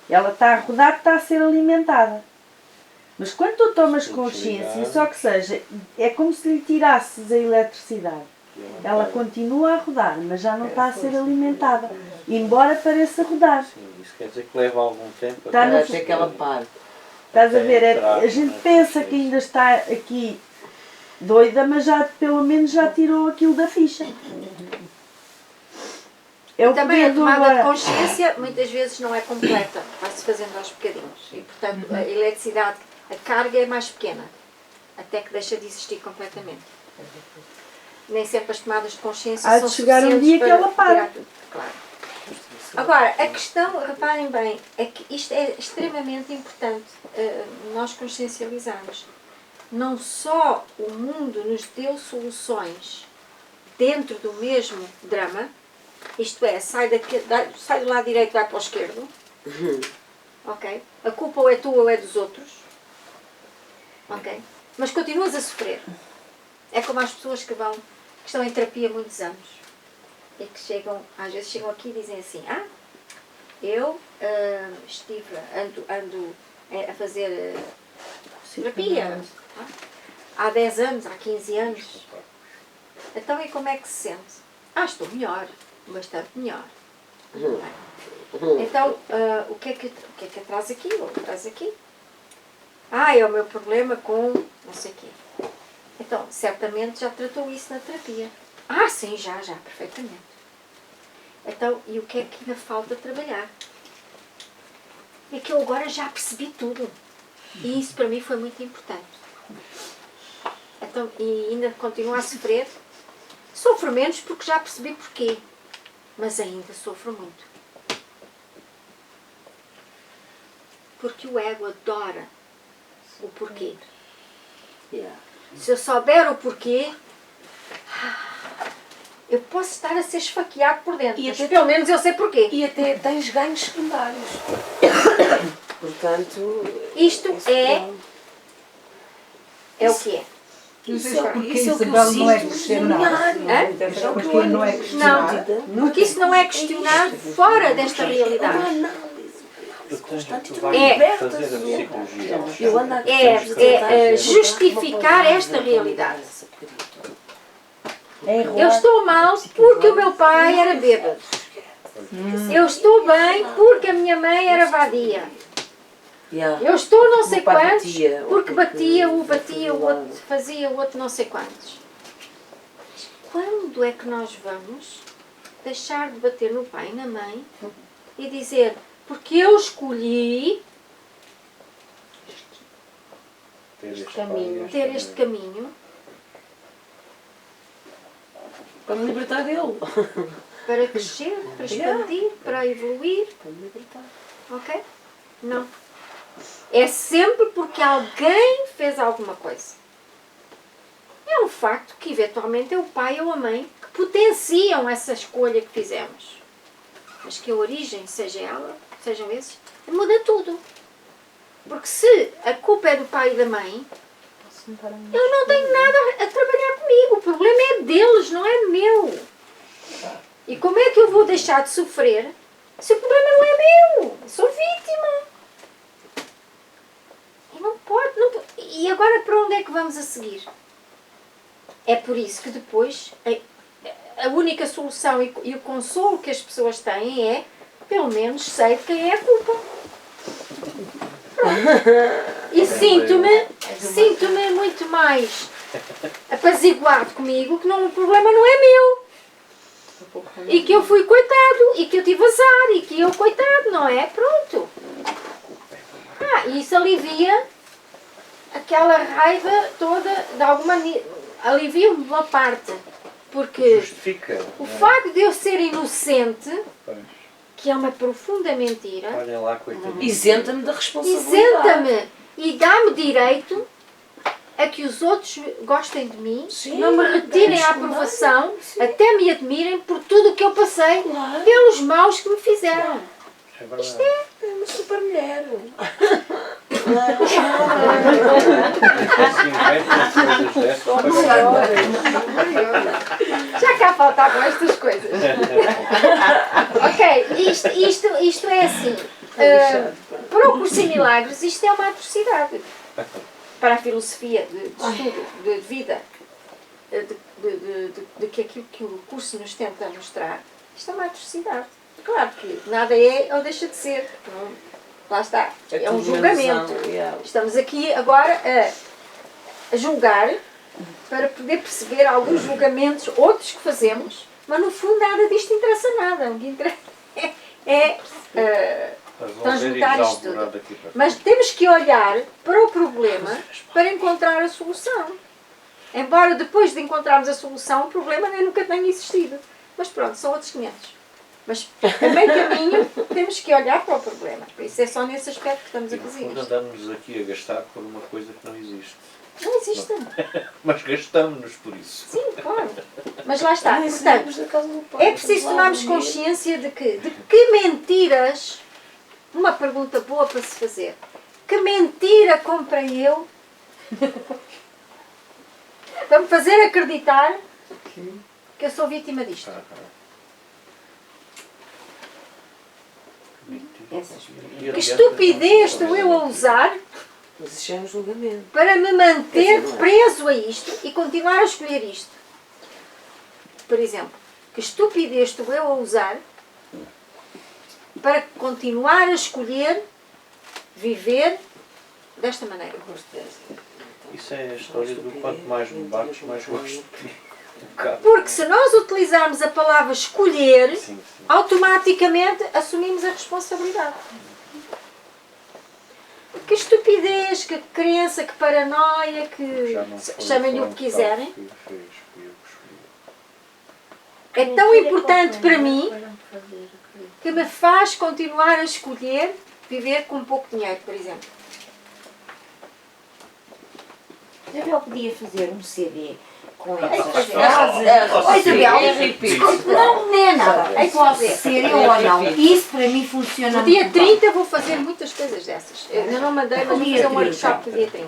Ela está a rodar, está a ser alimentada. Mas quando tu tomas consciência, só que seja, é como se lhe tirasses a eletricidade. Ela continua a rodar, mas já não está a ser alimentada. Embora pareça rodar. Sim, isso quer dizer que leva algum tempo Está na- Até que ela pare. Estás a ver? A gente pensa que ainda está aqui doida, mas já pelo menos já tirou aquilo da ficha. É o Também a poder do tomada de agora. consciência muitas vezes não é completa, vai-se fazendo aos bocadinhos. E, portanto, a eletricidade, a carga é mais pequena, até que deixa de existir completamente. Nem sempre as tomadas de consciência Há de são chegar um suficientes dia que para ela para. tirar tudo. Claro. Agora, a questão, reparem bem, é que isto é extremamente importante nós consciencializarmos. Não só o mundo nos deu soluções dentro do mesmo drama, isto é, sai do lado direito e vai para o esquerdo, ok? A culpa ou é tua ou é dos outros, ok? Mas continuas a sofrer. É como as pessoas que estão em terapia há muitos anos e que às vezes chegam aqui e dizem assim, eu ando a fazer terapia há 10 anos, há 15 anos. Então, e como é que se sente? Estou melhor, bastante melhor. Então, o que é que traz aqui? Traz aqui. É o meu problema com não sei o quê. Então, certamente já tratou isso na terapia. Sim, já, perfeitamente. Então, e o que é que ainda falta trabalhar? É que eu agora já percebi tudo. E isso para mim foi muito importante. Então, e ainda continuo a sofrer. Sofro menos porque já percebi porquê. Mas ainda sofro muito. Porque o ego adora o porquê. Se eu souber o porquê, eu posso estar a ser esfaqueado por dentro. Mas pelo menos eu sei porquê. E até tens ganhos secundários. Portanto, isto é o que é. Isso é porque isso é o que eu Isabel não é sinto questionada. Porque não é questionada. Porque isso não é questionado fora desta realidade. Tu vais fazer a psicologia. É justificar esta realidade. Eu estou mal porque o meu pai era bêbado. Eu estou bem porque a minha mãe era vadia. Eu estou não sei quantos porque batia, o outro, fazia o outro não sei quantos. Mas quando é que nós vamos deixar de bater no pai e na mãe e dizer, porque eu escolhi ter este caminho para me libertar dele. para crescer, para expandir, para evoluir? Para me libertar. Ok? Não. É sempre porque alguém fez alguma coisa. É um facto que eventualmente é o pai ou a mãe que potenciam essa escolha que fizemos. Mas que a origem seja ela, sejam esses, muda tudo. Porque se a culpa é do pai e da mãe, eu não tenho nada a trabalhar comigo. O problema é deles, não é meu. E como é que eu vou deixar de sofrer se o problema não é meu? Eu sou vítima. E não pode. E agora para onde é que vamos a seguir? É por isso que depois a única solução e o consolo que as pessoas têm é, pelo menos sei de quem é a culpa. E sinto-me muito mais apaziguado comigo que o problema não é meu. E que eu fui coitado, e que eu tive azar, e que eu coitado, não é? Pronto. Isso alivia aquela raiva toda, de alguma maneira, alivia-me uma parte. Porque Justifica. o facto de eu ser inocente, que é uma profunda mentira, Olha lá, coitadinho. Isenta-me da responsabilidade. isenta-me e dá-me direito a que os outros gostem de mim, Sim, não me retirem a aprovação, até me admirem por tudo o que eu passei, pelos maus que me fizeram. É verdade. Isto é uma super mulher. Assim, inventa coisas dessas para Já cá faltavam estas coisas. Ok, isto é assim. Para o curso em milagres, isto é uma atrocidade. Para a filosofia de estudo, de vida, de que aquilo que o curso nos tenta mostrar, isto é uma atrocidade. Claro que nada é ou deixa de ser. Não, lá está. É um julgamento. Estamos aqui agora a julgar para poder perceber alguns julgamentos, outros que fazemos, mas no fundo nada disto interessa nada. O que interessa é transmutar isto tudo. Mas temos que olhar para o problema para encontrar a solução. Embora depois de encontrarmos a solução, o problema nem nunca tenha existido. Mas pronto, são outros 500. Mas a meio caminho temos que olhar para o problema. Por isso é só nesse aspecto que estamos a E no fazer fundo isto. andamos aqui a gastar por uma coisa que não existe. Não existe. Mas gastamos-nos por isso. Sim, claro. Mas lá está. Portanto, é preciso tomarmos consciência de que mentiras, uma pergunta boa para se fazer, que mentira comprei eu para me fazer acreditar que eu sou vítima disto? Que estupidez estou eu a usar Mas isso já é um julgamento. para me manter preso a isto e continuar a escolher isto? Por exemplo, que estupidez estou eu a usar para continuar a escolher viver desta maneira? Isso é a história do quanto mais me bates, mais gosto de ti. Porque se nós utilizarmos a palavra escolher, Sim, sim. automaticamente assumimos a responsabilidade. Que estupidez, que crença, que paranoia, que Já não foi chamem-lhe o só que um quiserem. bocado que fez, fui eu que escolhi. É tão importante para mim que me faz continuar a escolher viver com pouco dinheiro, por exemplo. Isabel podia fazer um CD com É essas frases. Posso Oi, dizer? Isabel, não é nada. Posso ser eu ou não. Isso para mim funciona No dia muito bem. 30 vou fazer muitas coisas dessas. Eu ainda não mandei, mas vou Dia fazer um 30. workshop no dia 30.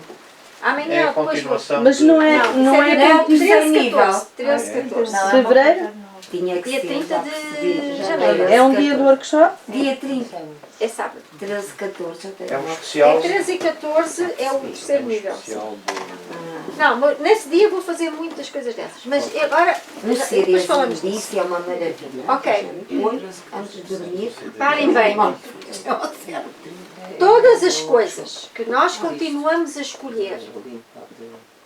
Amanhã É a ou depois vou. continuação. Mas não é, Não, não isso é não, 13, nível. 14. 13, 14. Não, fevereiro? Tinha que Dia ser, 30 já de percebi. janeiro. É um dia do workshop? Dia 30. É sábado. 13, 14, já tenho. É um especial. É 13 e 14 é o terceiro nível. Especial Não, mas nesse dia vou fazer muitas coisas dessas. Mas agora, Um CD depois falamos disso. disso é uma maravilha. Ok. Depois, antes de dormir, Parem bem. Todas as coisas que nós continuamos a escolher,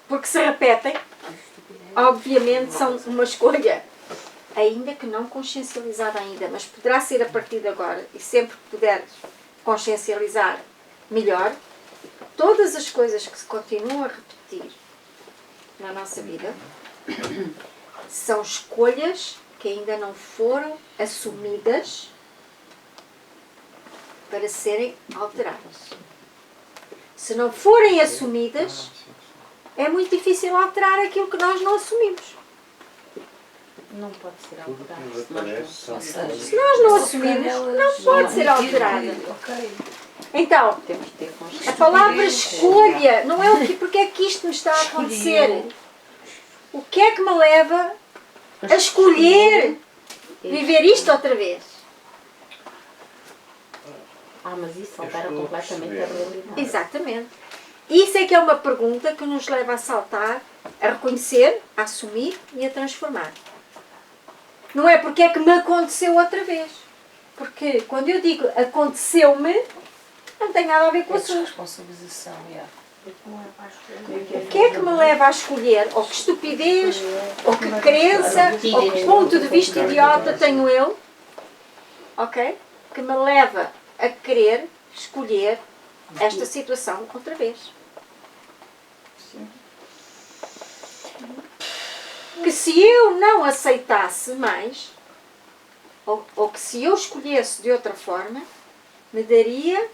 porque se repetem, obviamente são uma escolha, ainda que não consciencializada ainda, mas poderá ser a partir de agora, e sempre que puder consciencializar, melhor. Todas as coisas que se continuam a repetir na nossa vida são escolhas que ainda não foram assumidas para serem alteradas. Se não forem assumidas, é muito difícil alterar aquilo que nós não assumimos. Não pode ser Tudo que alterado. nos aparece são coisas. Se nós não assumirmos, não pode ser alterada. Então, temos que ter a consciência. palavra escolha não é o que, porque é que isto me está a acontecer. O que é que me leva a escolher viver isto outra vez? Mas isso altera estou a completamente a perceber. realidade. Exatamente. Isso é que é uma pergunta que nos leva a saltar, a reconhecer, a assumir e a transformar. Não é porque é que me aconteceu outra vez. Porque quando eu digo aconteceu-me, não tem nada a ver com o assunto. Responsabilização, O que é que me leva a escolher? Ou que estupidez, ou que crença, ou que ponto de vista idiota tenho eu? Ok? Que me leva a querer escolher esta situação outra vez. Que se eu não aceitasse mais, ou que se eu escolhesse de outra forma, me daria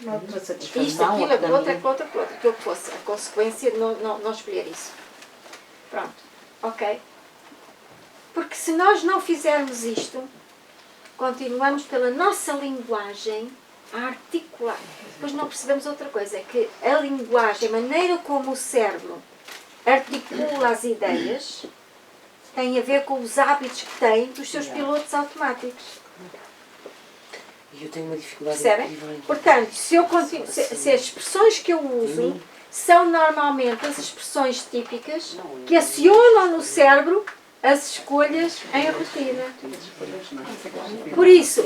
Uma isto, satisfação, aquilo, aquilo outro, também. aquilo que fosse. A consequência de não escolher isso. Pronto. Ok? Porque se nós não fizermos isto, continuamos pela nossa linguagem a articular. Depois não percebemos outra coisa, é que a linguagem, a maneira como o cérebro articula as ideias, tem a ver com os hábitos que tem dos seus pilotos automáticos. E eu tenho uma dificuldade Percebem? incrível em- Portanto, se as expressões que eu uso são normalmente as expressões típicas que acionam no cérebro as escolhas em rotina. Por isso,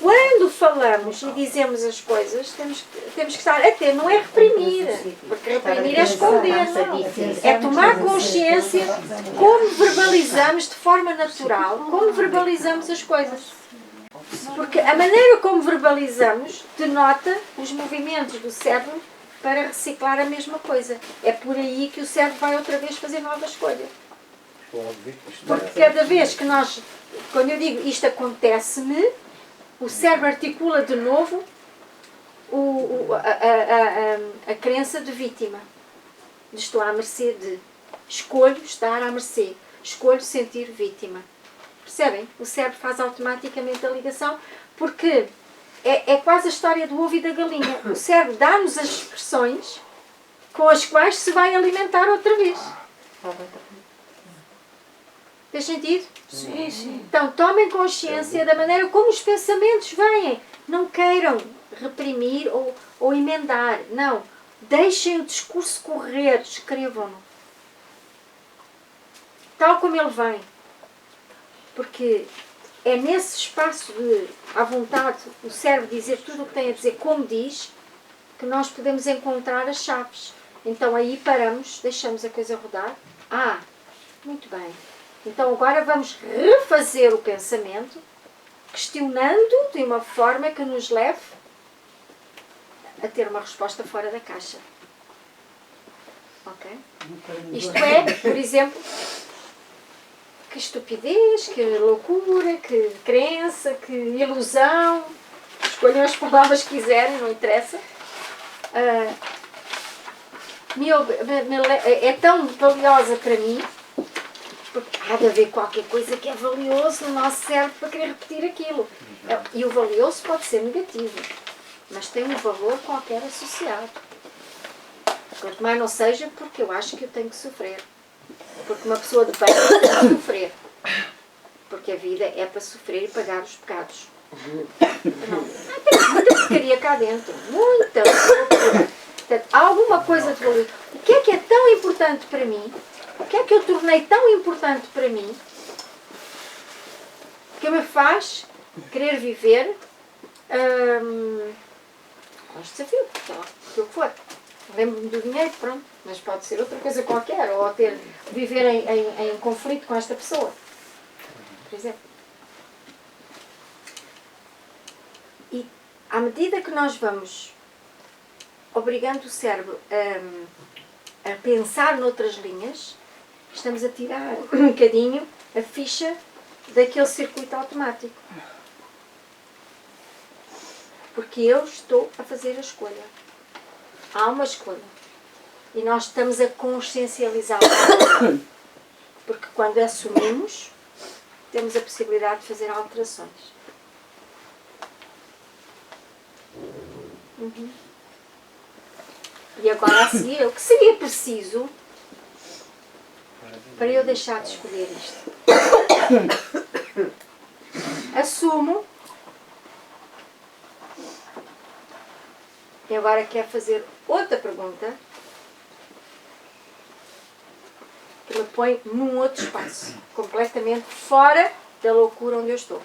quando falamos e dizemos as coisas, temos que estar atentos, não é reprimir, porque reprimir é esconder, não. É tomar consciência como verbalizamos de forma natural, como verbalizamos as coisas. Porque a maneira como verbalizamos denota os movimentos do cérebro para reciclar a mesma coisa. É por aí que o cérebro vai outra vez fazer nova escolha. Porque cada vez que nós, quando eu digo isto acontece-me, o cérebro articula de novo a crença de vítima. De estou à mercê de. Escolho estar à mercê. Escolho sentir vítima. Percebem? O cérebro faz automaticamente a ligação, porque é quase a história do ovo e da galinha. O cérebro dá-nos as expressões com as quais se vai alimentar outra vez. Fez sentido? Sim, sim. Então, tomem consciência da maneira como os pensamentos vêm. Não queiram reprimir ou emendar. Não. Deixem o discurso correr. Escrevam-no. Tal como ele vem. Porque é nesse espaço de, à vontade, o cérebro dizer tudo o que tem a dizer, como diz, que nós podemos encontrar as chaves. Então aí paramos, deixamos a coisa rodar. Ah, muito bem. Então agora vamos refazer o pensamento, questionando de uma forma que nos leve a ter uma resposta fora da caixa. Ok? Isto é, por exemplo, que estupidez, que loucura, que crença, que ilusão. Escolham as palavras que quiserem, não interessa. É tão valiosa para mim, porque há de haver qualquer coisa que é valioso no nosso cérebro para querer repetir aquilo. E o valioso pode ser negativo, mas tem um valor qualquer associado. Quanto mais não seja porque eu acho que eu tenho que sofrer. Porque uma pessoa de bem tem que sofrer. Porque a vida é para sofrer e pagar os pecados. Não. Tem muita porcaria cá dentro. Muita loucura. Portanto, há alguma coisa de valor. O que é tão importante para mim? O que é que eu tornei tão importante para mim? Que me faz querer viver com este desafio. Sei lá, o que for. Lembro-me do dinheiro, pronto, mas pode ser outra coisa qualquer, ou viver em conflito com esta pessoa, por exemplo. E à medida que nós vamos obrigando o cérebro a pensar noutras linhas, estamos a tirar um bocadinho a ficha daquele circuito automático. Porque eu estou a fazer a escolha. Há uma escolha. E nós estamos a consciencializá-la. Porque quando assumimos, temos a possibilidade de fazer alterações. E agora a seguir, o que seria preciso para eu deixar de escolher isto? Assumo. E agora quero fazer outra pergunta que me põe num outro espaço, completamente fora da loucura onde eu estou.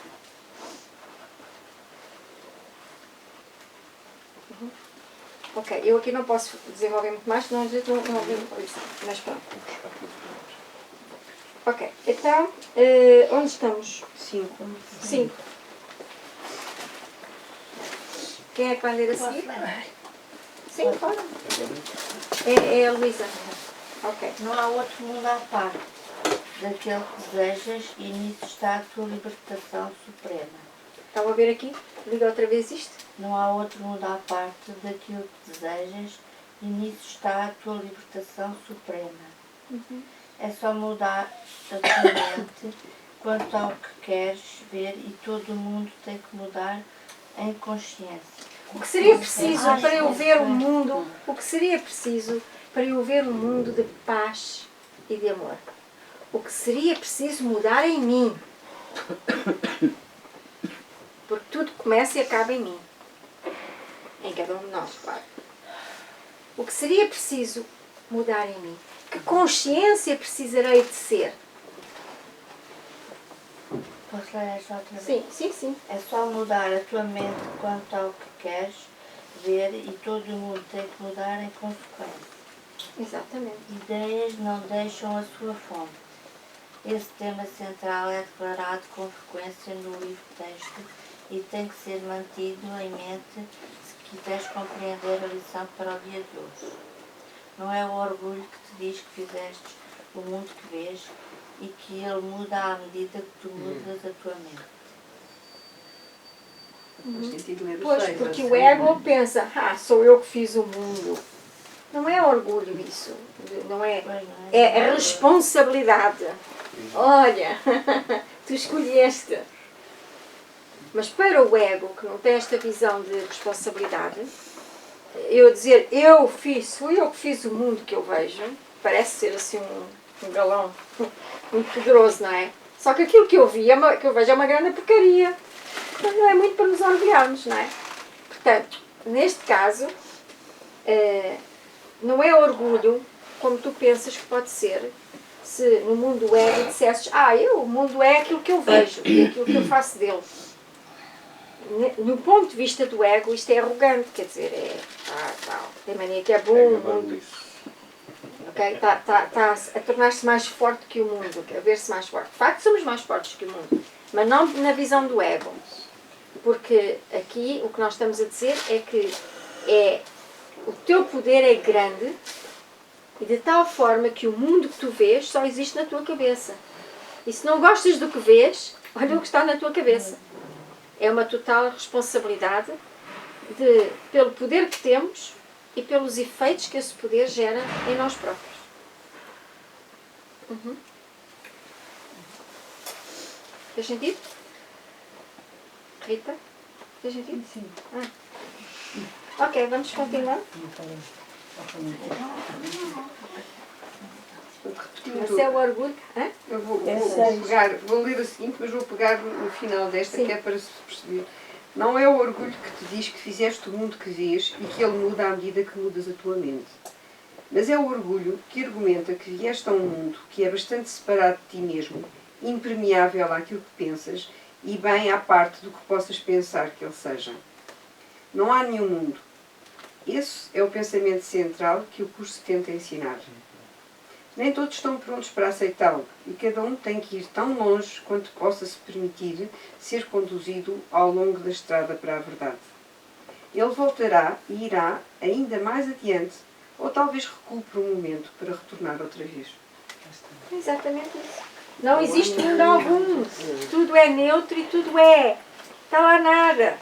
Ok, eu aqui não posso desenvolver muito mais, senão a gente não ouve isso. Mas pronto. Ok, então, onde estamos? 5. Quem é que vai ler a seguir? Sim, pode. É a Luísa. Ok. Não há outro mundo à parte daquele que desejas e nisso está a tua libertação suprema. Estão a ver aqui? Liga outra vez isto. Não há outro mundo à parte daquilo que desejas e nisso está a tua libertação suprema. É só mudar a tua mente quanto ao que queres ver e todo o mundo tem que mudar em consciência. O que seria preciso para eu ver um mundo, o que seria preciso para eu ver um mundo de paz e de amor? O que seria preciso mudar em mim? Porque tudo começa e acaba em mim. Em cada um de nós, claro. O que seria preciso mudar em mim? Que consciência precisarei de ser? Posso ler esta outra vez? Sim, sim, sim. É só mudar a tua mente quanto ao que queres ver e todo o mundo tem que mudar em consequência. Exatamente. Ideias não deixam a sua fonte. Esse tema central é declarado com frequência no livro-texto e tem que ser mantido em mente se quiseres compreender a lição para o dia de hoje. Não é o orgulho que te diz que fizeste o mundo que vês e que ele muda à medida que tu mudas a tua mente. Pois, porque o ego pensa, sou eu que fiz o mundo. Não é orgulho isso, não é, é a responsabilidade. Olha, tu escolheste. Mas para o ego, que não tem esta visão de responsabilidade, eu dizer, fui eu que fiz o mundo que eu vejo, parece ser assim um galão muito poderoso, não é? Só que aquilo que eu vi, que eu vejo é uma grande porcaria. Portanto, não é muito para nos orgulharmos, não é? Portanto, neste caso, não é orgulho, como tu pensas que pode ser, se no mundo ego dissesses, o mundo é aquilo que eu vejo e aquilo que eu faço dele. No ponto de vista do ego, isto é arrogante, quer dizer, tem mania que é bom, o mundo. Okay? Está a tornar-se mais forte que o mundo, a ver-se mais forte. De facto, somos mais fortes que o mundo, mas não na visão do ego. Porque aqui o que nós estamos a dizer é que o teu poder é grande e de tal forma que o mundo que tu vês só existe na tua cabeça. E se não gostas do que vês, olha o que está na tua cabeça. É uma total responsabilidade pelo poder que temos e pelos efeitos que esse poder gera em nós próprios. Fez sentido? Rita? Fez sentido? Sim. Ok, vamos continuar. Mas é o orgulho. Eu vou ler a seguinte, mas vou pegar no final desta, que é para se perceber. Não é o orgulho que te diz que fizeste o mundo que vês e que ele muda à medida que mudas a tua mente. Mas é o orgulho que argumenta que vieste a um mundo que é bastante separado de ti mesmo, impermeável àquilo que pensas e bem à parte do que possas pensar que ele seja. Não há nenhum mundo. Esse é o pensamento central que o curso tenta ensinar. Nem todos estão prontos para aceitá-lo e cada um tem que ir tão longe quanto possa se permitir ser conduzido ao longo da estrada para a verdade. Ele voltará e irá ainda mais adiante ou talvez recue por um momento para retornar outra vez. Exatamente isso. Não existe mundo algum. Tudo é neutro e tudo é. Está lá nada.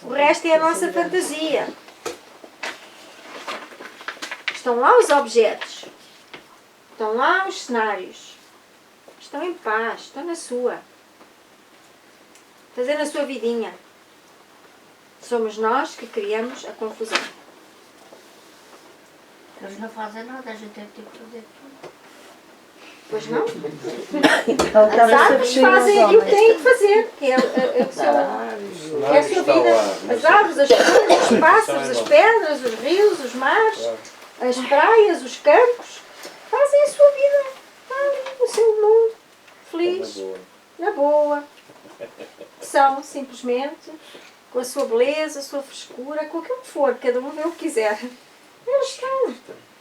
O resto é a nossa fantasia. Estão lá os objetos. Estão lá os cenários. Estão em paz. Estão na sua. Fazendo a sua vidinha. Somos nós que criamos a confusão. Eles não fazem nada, a gente tem que fazer tudo. Pois não? As árvores fazem aquilo que têm que fazer. É a sua vida. As árvores, as flores, os pássaros, as pedras, os rios, os mares, as praias, os campos. Fazem a sua vida. Ali no seu mundo. Feliz. Na boa. São simplesmente com a sua beleza, a sua frescura, com aquilo que for. Cada um vê o que quiser. Eles estão.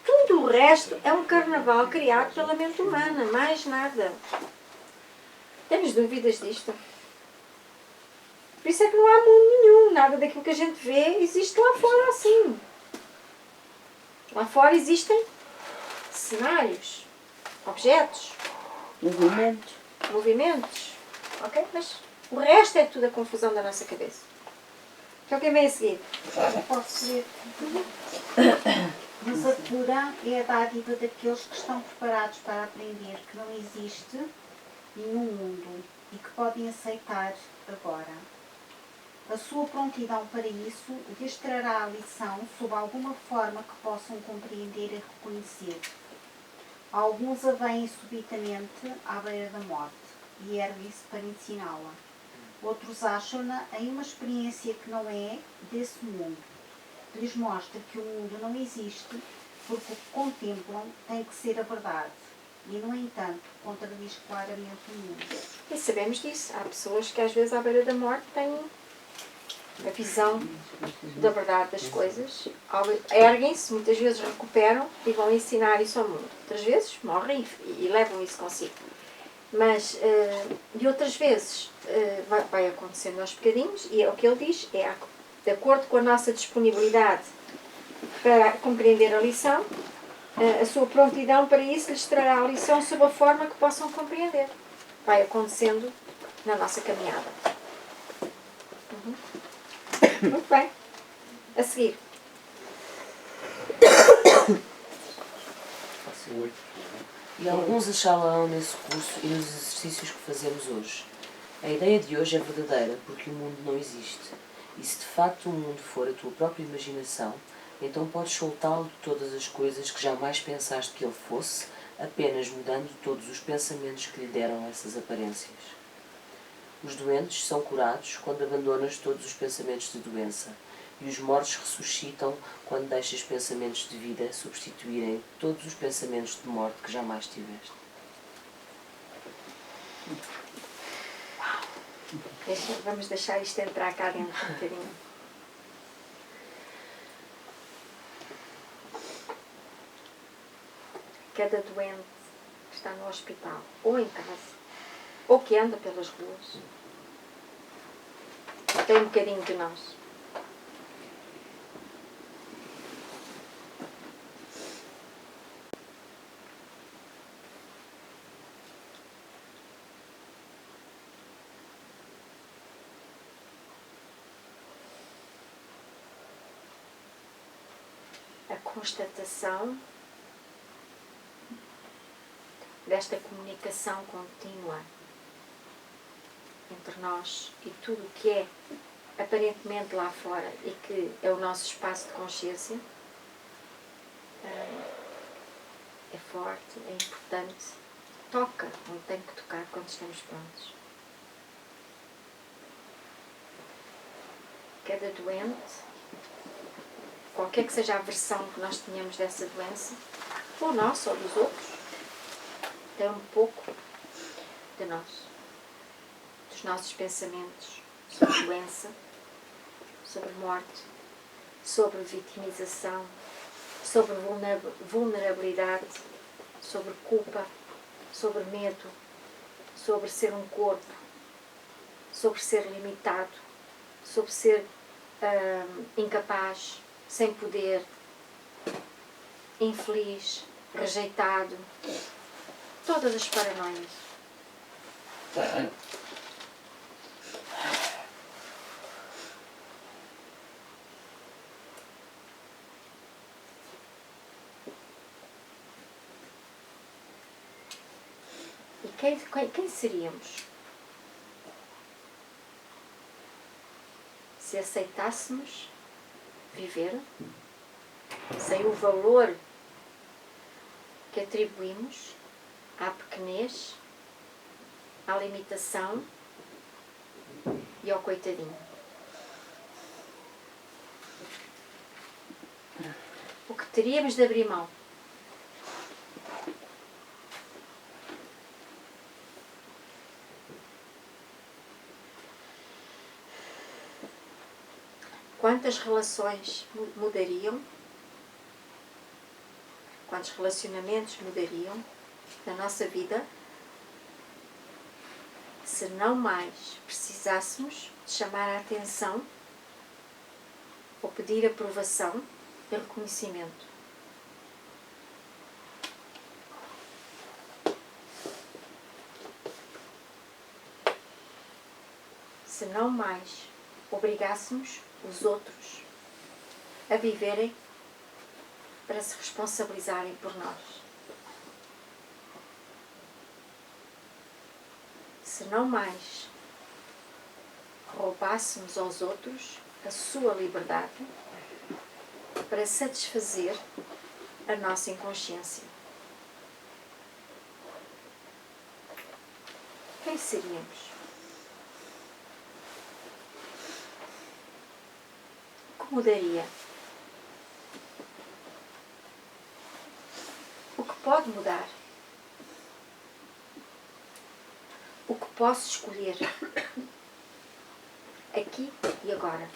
Tudo o resto é um carnaval criado pela mente humana, mais nada. Temos dúvidas disto? Por isso é que não há mundo nenhum, nada daquilo que a gente vê existe lá fora assim. Lá fora existem cenários, objetos, movimentos, ok? Mas o resto é tudo a confusão da nossa cabeça. Então quem vem a seguir? Posso ver? Mas a cura é a dádiva daqueles que estão preparados para aprender que não existe nenhum mundo e que podem aceitar agora. A sua prontidão para isso lhes trará a lição sob alguma forma que possam compreender e reconhecer. Alguns a veem subitamente à beira da morte e erguem-se para ensiná-la. Outros acham-na em uma experiência que não é desse mundo. Lhes mostra que o mundo não existe, porque o que contemplam tem que ser a verdade. E, no entanto, contradiz claramente o mundo. E sabemos disso. Há pessoas que às vezes à beira da morte têm a visão da verdade das coisas. Erguem-se, muitas vezes recuperam e vão ensinar isso ao mundo. Outras vezes morrem e levam isso consigo. Mas, e outras vezes, vai acontecendo aos bocadinhos, e é o que ele diz, de acordo com a nossa disponibilidade para compreender a lição, a sua prontidão para isso lhes trará a lição sob a forma que possam compreender. Vai acontecendo na nossa caminhada. Muito bem. A seguir. E alguns achá-la-ão nesse curso e nos exercícios que fazemos hoje. A ideia de hoje é verdadeira porque o mundo não existe. E se de facto o mundo for a tua própria imaginação, então podes soltá-lo de todas as coisas que jamais pensaste que ele fosse, apenas mudando todos os pensamentos que lhe deram essas aparências. Os doentes são curados quando abandonas todos os pensamentos de doença, e os mortos ressuscitam quando deixas pensamentos de vida substituírem todos os pensamentos de morte que jamais tiveste. Vamos deixar isto entrar cá dentro um bocadinho. Cada doente que está no hospital, ou em casa, ou que anda pelas ruas, tem um bocadinho de nós. A constatação desta comunicação contínua entre nós e tudo o que é aparentemente lá fora e que é o nosso espaço de consciência é forte, é importante, toca onde tem que tocar quando estamos prontos. Cada doente, qualquer que seja a versão que nós tenhamos dessa doença, ou nossa ou dos outros, tem um pouco de nós, dos nossos pensamentos sobre doença, sobre morte, sobre vitimização, sobre vulnerabilidade, sobre culpa, sobre medo, sobre ser um corpo, sobre ser limitado, sobre ser incapaz, sem poder, infeliz, rejeitado, todas as paranoias. E quem seríamos se aceitássemos viver sem o valor que atribuímos à pequenez, à limitação e ao coitadinho? O que teríamos de abrir mão? Quantas relações mudariam? Quantos relacionamentos mudariam na nossa vida se não mais precisássemos de chamar a atenção ou pedir aprovação e reconhecimento? Se não mais obrigássemos os outros a viverem para se responsabilizarem por nós. Se não mais roubássemos aos outros a sua liberdade para satisfazer a nossa inconsciência. Quem seríamos? O que mudaria? O que pode mudar? O que posso escolher? Aqui e agora.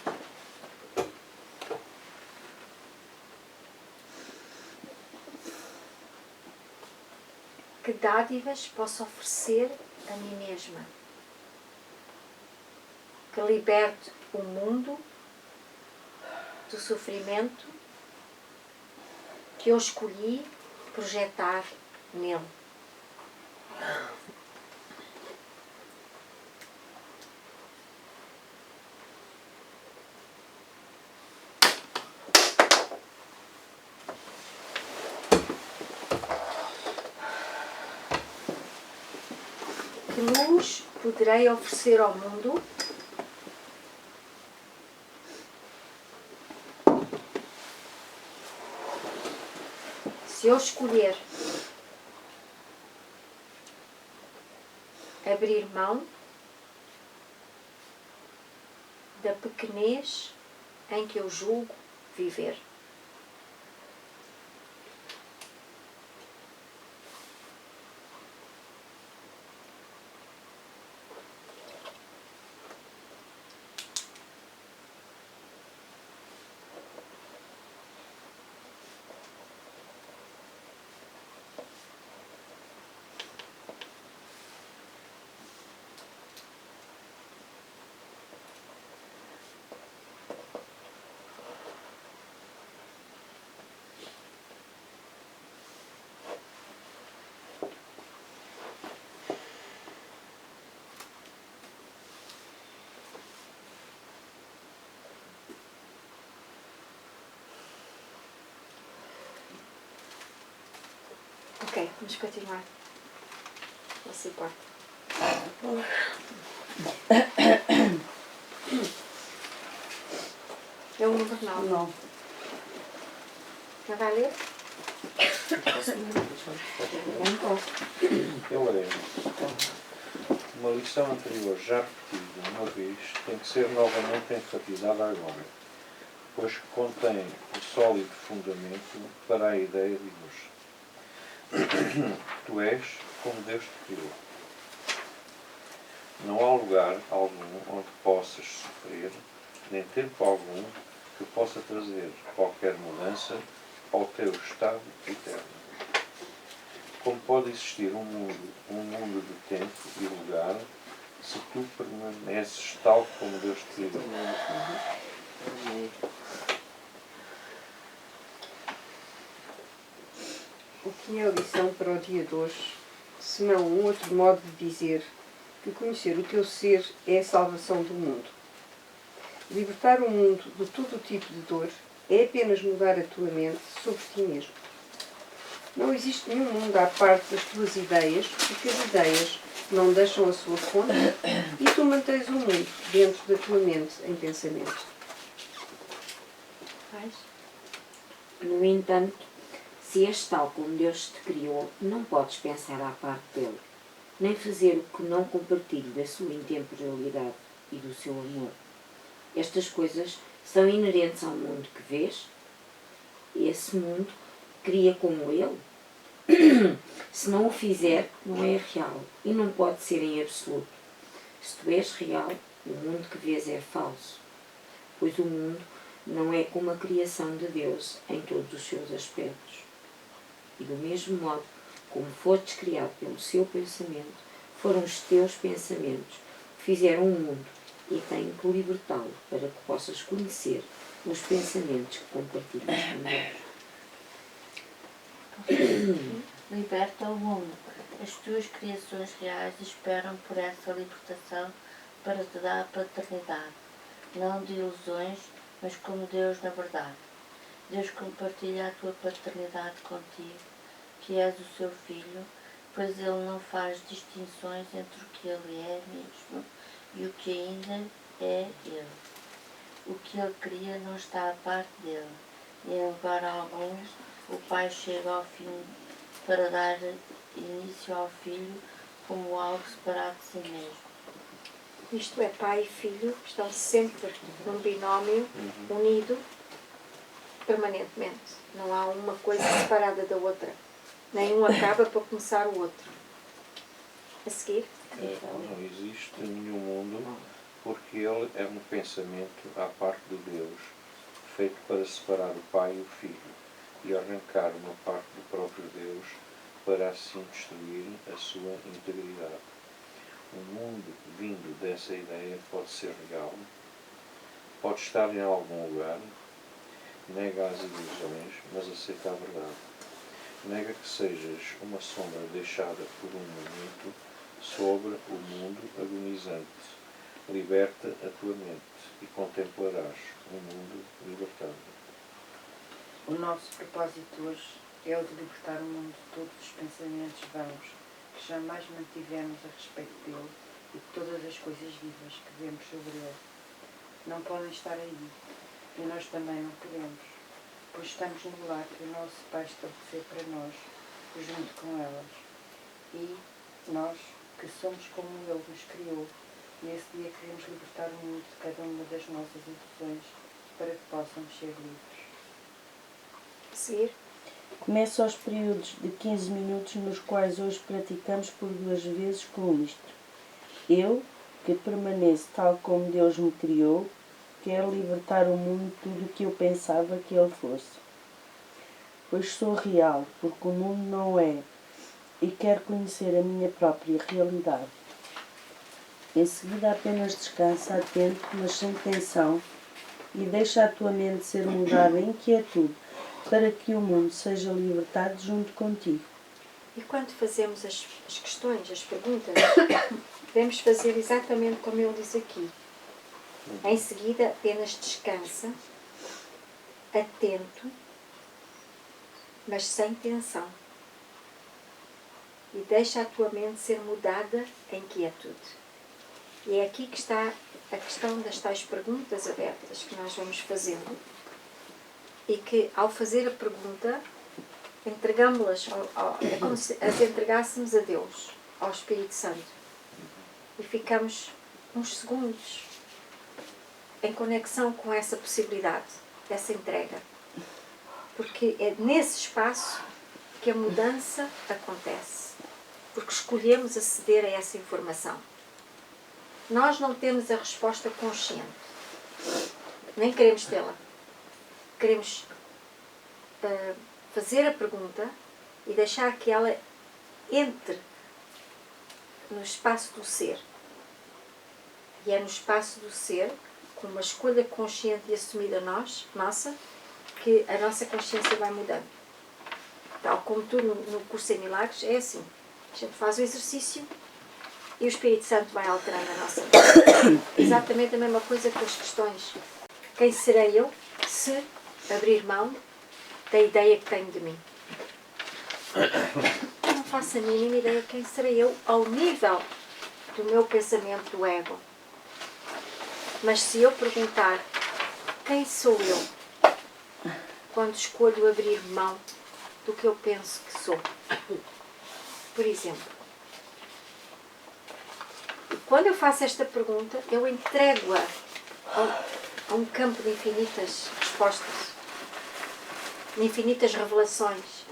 Que dádivas posso oferecer a mim mesma, que liberte o mundo do sofrimento que eu escolhi projetar nele. Que luz poderei oferecer ao mundo se eu escolher abrir mão da pequenez em que eu julgo viver? Ok, vamos continuar. Não se importa. É o número 9. Não. Não vai ler? Eu leio. Uma lição anterior já repetida uma vez tem que ser novamente enfatizada agora, pois contém um sólido fundamento para a ideia de hoje. Tu és como Deus te criou. Não há lugar algum onde possas sofrer, nem tempo algum que possa trazer qualquer mudança ao teu estado eterno. Como pode existir um mundo de tempo e lugar, se tu permaneces tal como Deus te criou? O que é a lição para o dia de hoje, senão um outro modo de dizer que conhecer o teu ser é a salvação do mundo? Libertar o mundo de todo o tipo de dor é apenas mudar a tua mente sobre ti mesmo. Não existe nenhum mundo à parte das tuas ideias, porque as ideias não deixam a sua fonte e tu mantens o mundo dentro da tua mente em pensamento. No entanto, se és tal como Deus te criou, não podes pensar à parte dele, nem fazer o que não compartilhe da sua intemporalidade e do seu amor. Estas coisas são inerentes ao mundo que vês. Esse mundo cria como ele. Se não o fizer, não é real e não pode ser em absoluto. Se tu és real, o mundo que vês é falso, pois o mundo não é como a criação de Deus em todos os seus aspectos. E do mesmo modo como fostes criado pelo seu pensamento, foram os teus pensamentos que fizeram o mundo e têm que libertá-lo para que possas conhecer os pensamentos que compartilhas com Deus. Liberta o mundo. As tuas criações reais esperam por essa libertação para te dar a paternidade, não de ilusões, mas como Deus na verdade. Deus compartilha a tua paternidade contigo, que és o seu filho, pois Ele não faz distinções entre o que Ele é mesmo e o que ainda é Ele. O que Ele cria não está à parte dele, e em lugar algum o Pai chega ao fim para dar início ao Filho como algo separado de si mesmo. Isto é, pai e filho estão sempre num binómio unido permanentemente. Não há uma coisa separada da outra. Nenhum acaba para começar o outro. A seguir? Não existe nenhum mundo porque ele é um pensamento à parte de Deus, feito para separar o Pai e o Filho e arrancar uma parte do próprio Deus para assim destruir a sua integridade. O mundo vindo dessa ideia pode ser real, pode estar em algum lugar, nega as ilusões, mas aceita a verdade. Nega que sejas uma sombra deixada por um momento sobre o mundo agonizante. Liberta a tua mente e contemplarás um mundo libertado. O nosso propósito hoje é o de libertar o mundo de todos os pensamentos vãos que jamais mantivemos a respeito dele e de todas as coisas vivas que vemos sobre ele. Não podem estar aí, e nós também não podemos, pois estamos no lar que o nosso Pai estabeleceu para nós, junto com elas. E nós, que somos como Ele nos criou, nesse dia queremos libertar o mundo de cada uma das nossas ilusões para que possamos ser livres. Seguir. Começo aos períodos de 15 minutos nos quais hoje praticamos por 2 vezes com isto. Eu, que permaneço tal como Deus me criou, quero libertar o mundo de tudo o que eu pensava que ele fosse. Pois sou real, porque o mundo não é, e quero conhecer a minha própria realidade. Em seguida apenas descansa, atento, mas sem tensão, e deixa a tua mente ser mudada em quietude, para que o mundo seja libertado junto contigo. E quando fazemos as questões, as perguntas, devemos fazer exatamente como ele diz aqui. Em seguida, apenas descansa, atento, mas sem tensão. E deixa a tua mente ser mudada em quietude. E é aqui que está a questão das tais perguntas abertas que nós vamos fazendo. E que, ao fazer a pergunta, entregamos-las, é como se as entregássemos a Deus, ao Espírito Santo. E ficamos uns segundos em conexão com essa possibilidade, essa entrega. Porque é nesse espaço que a mudança acontece. Porque escolhemos aceder a essa informação. Nós não temos a resposta consciente. Nem queremos tê-la. Queremos fazer a pergunta e deixar que ela entre no espaço do ser. E é no espaço do ser, com uma escolha consciente e assumida nossa, que a nossa consciência vai mudando. Tal como tudo no curso em milagres, é assim. A gente faz o exercício e o Espírito Santo vai alterando a nossa vida. Exatamente a mesma coisa com as questões. Quem serei eu se abrir mão da ideia que tenho de mim? Eu não faço a mínima ideia de quem serei eu ao nível do meu pensamento do ego. Mas se eu perguntar quem sou eu quando escolho abrir mão do que eu penso que sou? Por exemplo, quando eu faço esta pergunta, eu entrego-a a um campo de infinitas respostas, de infinitas revelações,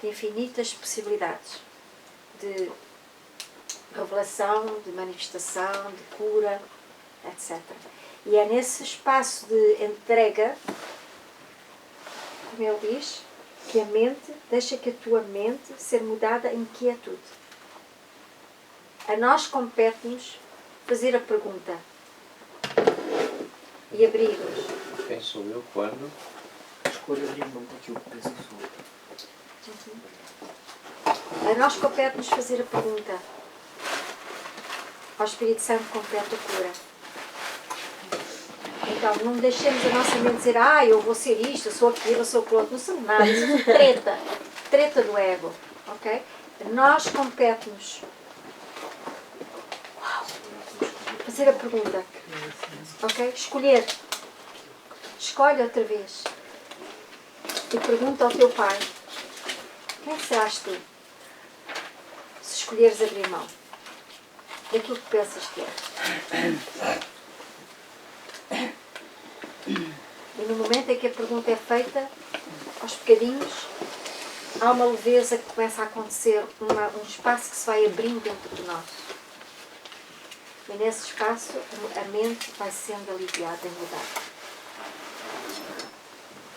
de infinitas possibilidades de revelação, de manifestação, de cura, etc. E é nesse espaço de entrega, como ele diz, que a mente, deixa que a tua mente ser mudada em quietude. A nós compete-nos fazer a pergunta e abrir-nos. Quem sou eu quando? Escolho abrir mão daquilo que penso que sou. A nós compete-nos fazer a pergunta. Ao Espírito Santo compete a cura. Então, não deixemos a nossa mente dizer eu vou ser isto, eu sou aquilo, eu sou aquilo outro. Não sou nada, isso é treta. Treta do ego. Ok? A nós compete-nos fazer a pergunta. Ok? Escolher. Escolhe outra vez. E pergunta ao teu Pai: quem serás tu? Se escolheres abrir mão daquilo que pensas que é. E no momento em que a pergunta é feita, aos bocadinhos, há uma leveza que começa a acontecer, um espaço que se vai abrindo dentro de nós. E nesse espaço, a mente vai sendo aliviada e mudada.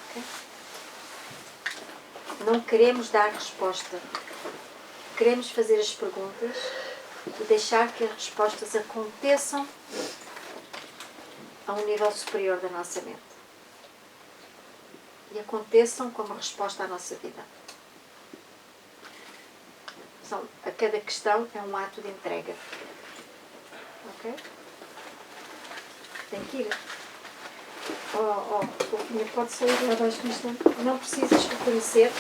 Okay? Não queremos dar resposta. Queremos fazer as perguntas e deixar que as respostas aconteçam a um nível superior da nossa mente. E aconteçam como resposta à nossa vida. A cada questão é um ato de entrega. Ok? Tem que ir. Fofinha, pode sair lá abaixo no instante. Não precisas reconhecer.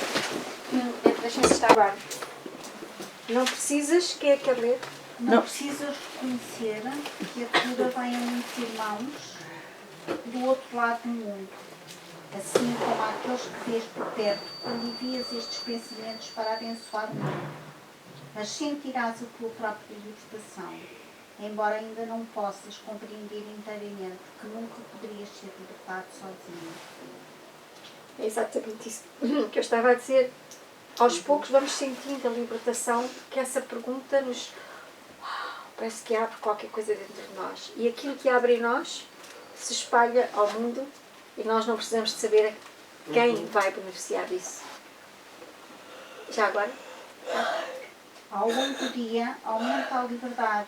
Deixa-me estar agora. Não precisas, quem é que quer ler? Não precisas reconhecer que a cura vem a muitos irmãos do outro lado do mundo, assim como aqueles que vês por perto, quando envias estes pensamentos para abençoar o mundo. Mas sentirás a tua própria libertação, embora ainda não possas compreender inteiramente que nunca poderias ser libertado sozinho. É exatamente isso que eu estava a dizer. Aos poucos vamos sentindo a libertação, que essa pergunta nos... parece que abre qualquer coisa dentro de nós. E aquilo que abre em nós se espalha ao mundo e nós não precisamos de saber quem vai beneficiar disso. Já agora? Ao longo do dia, aumenta a liberdade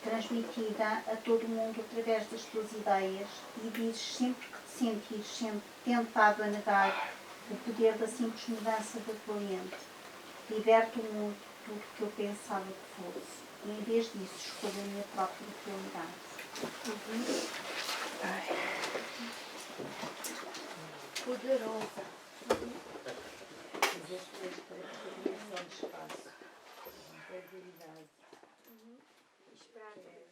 transmitida a todo o mundo através das tuas ideias e dizes sempre que te sentires tentado a negar o poder da simples mudança da tua mente. Liberta o mundo de tudo que eu pensava que fosse. E em vez disso, escolho a minha própria realidade. Poderosa. Esperar.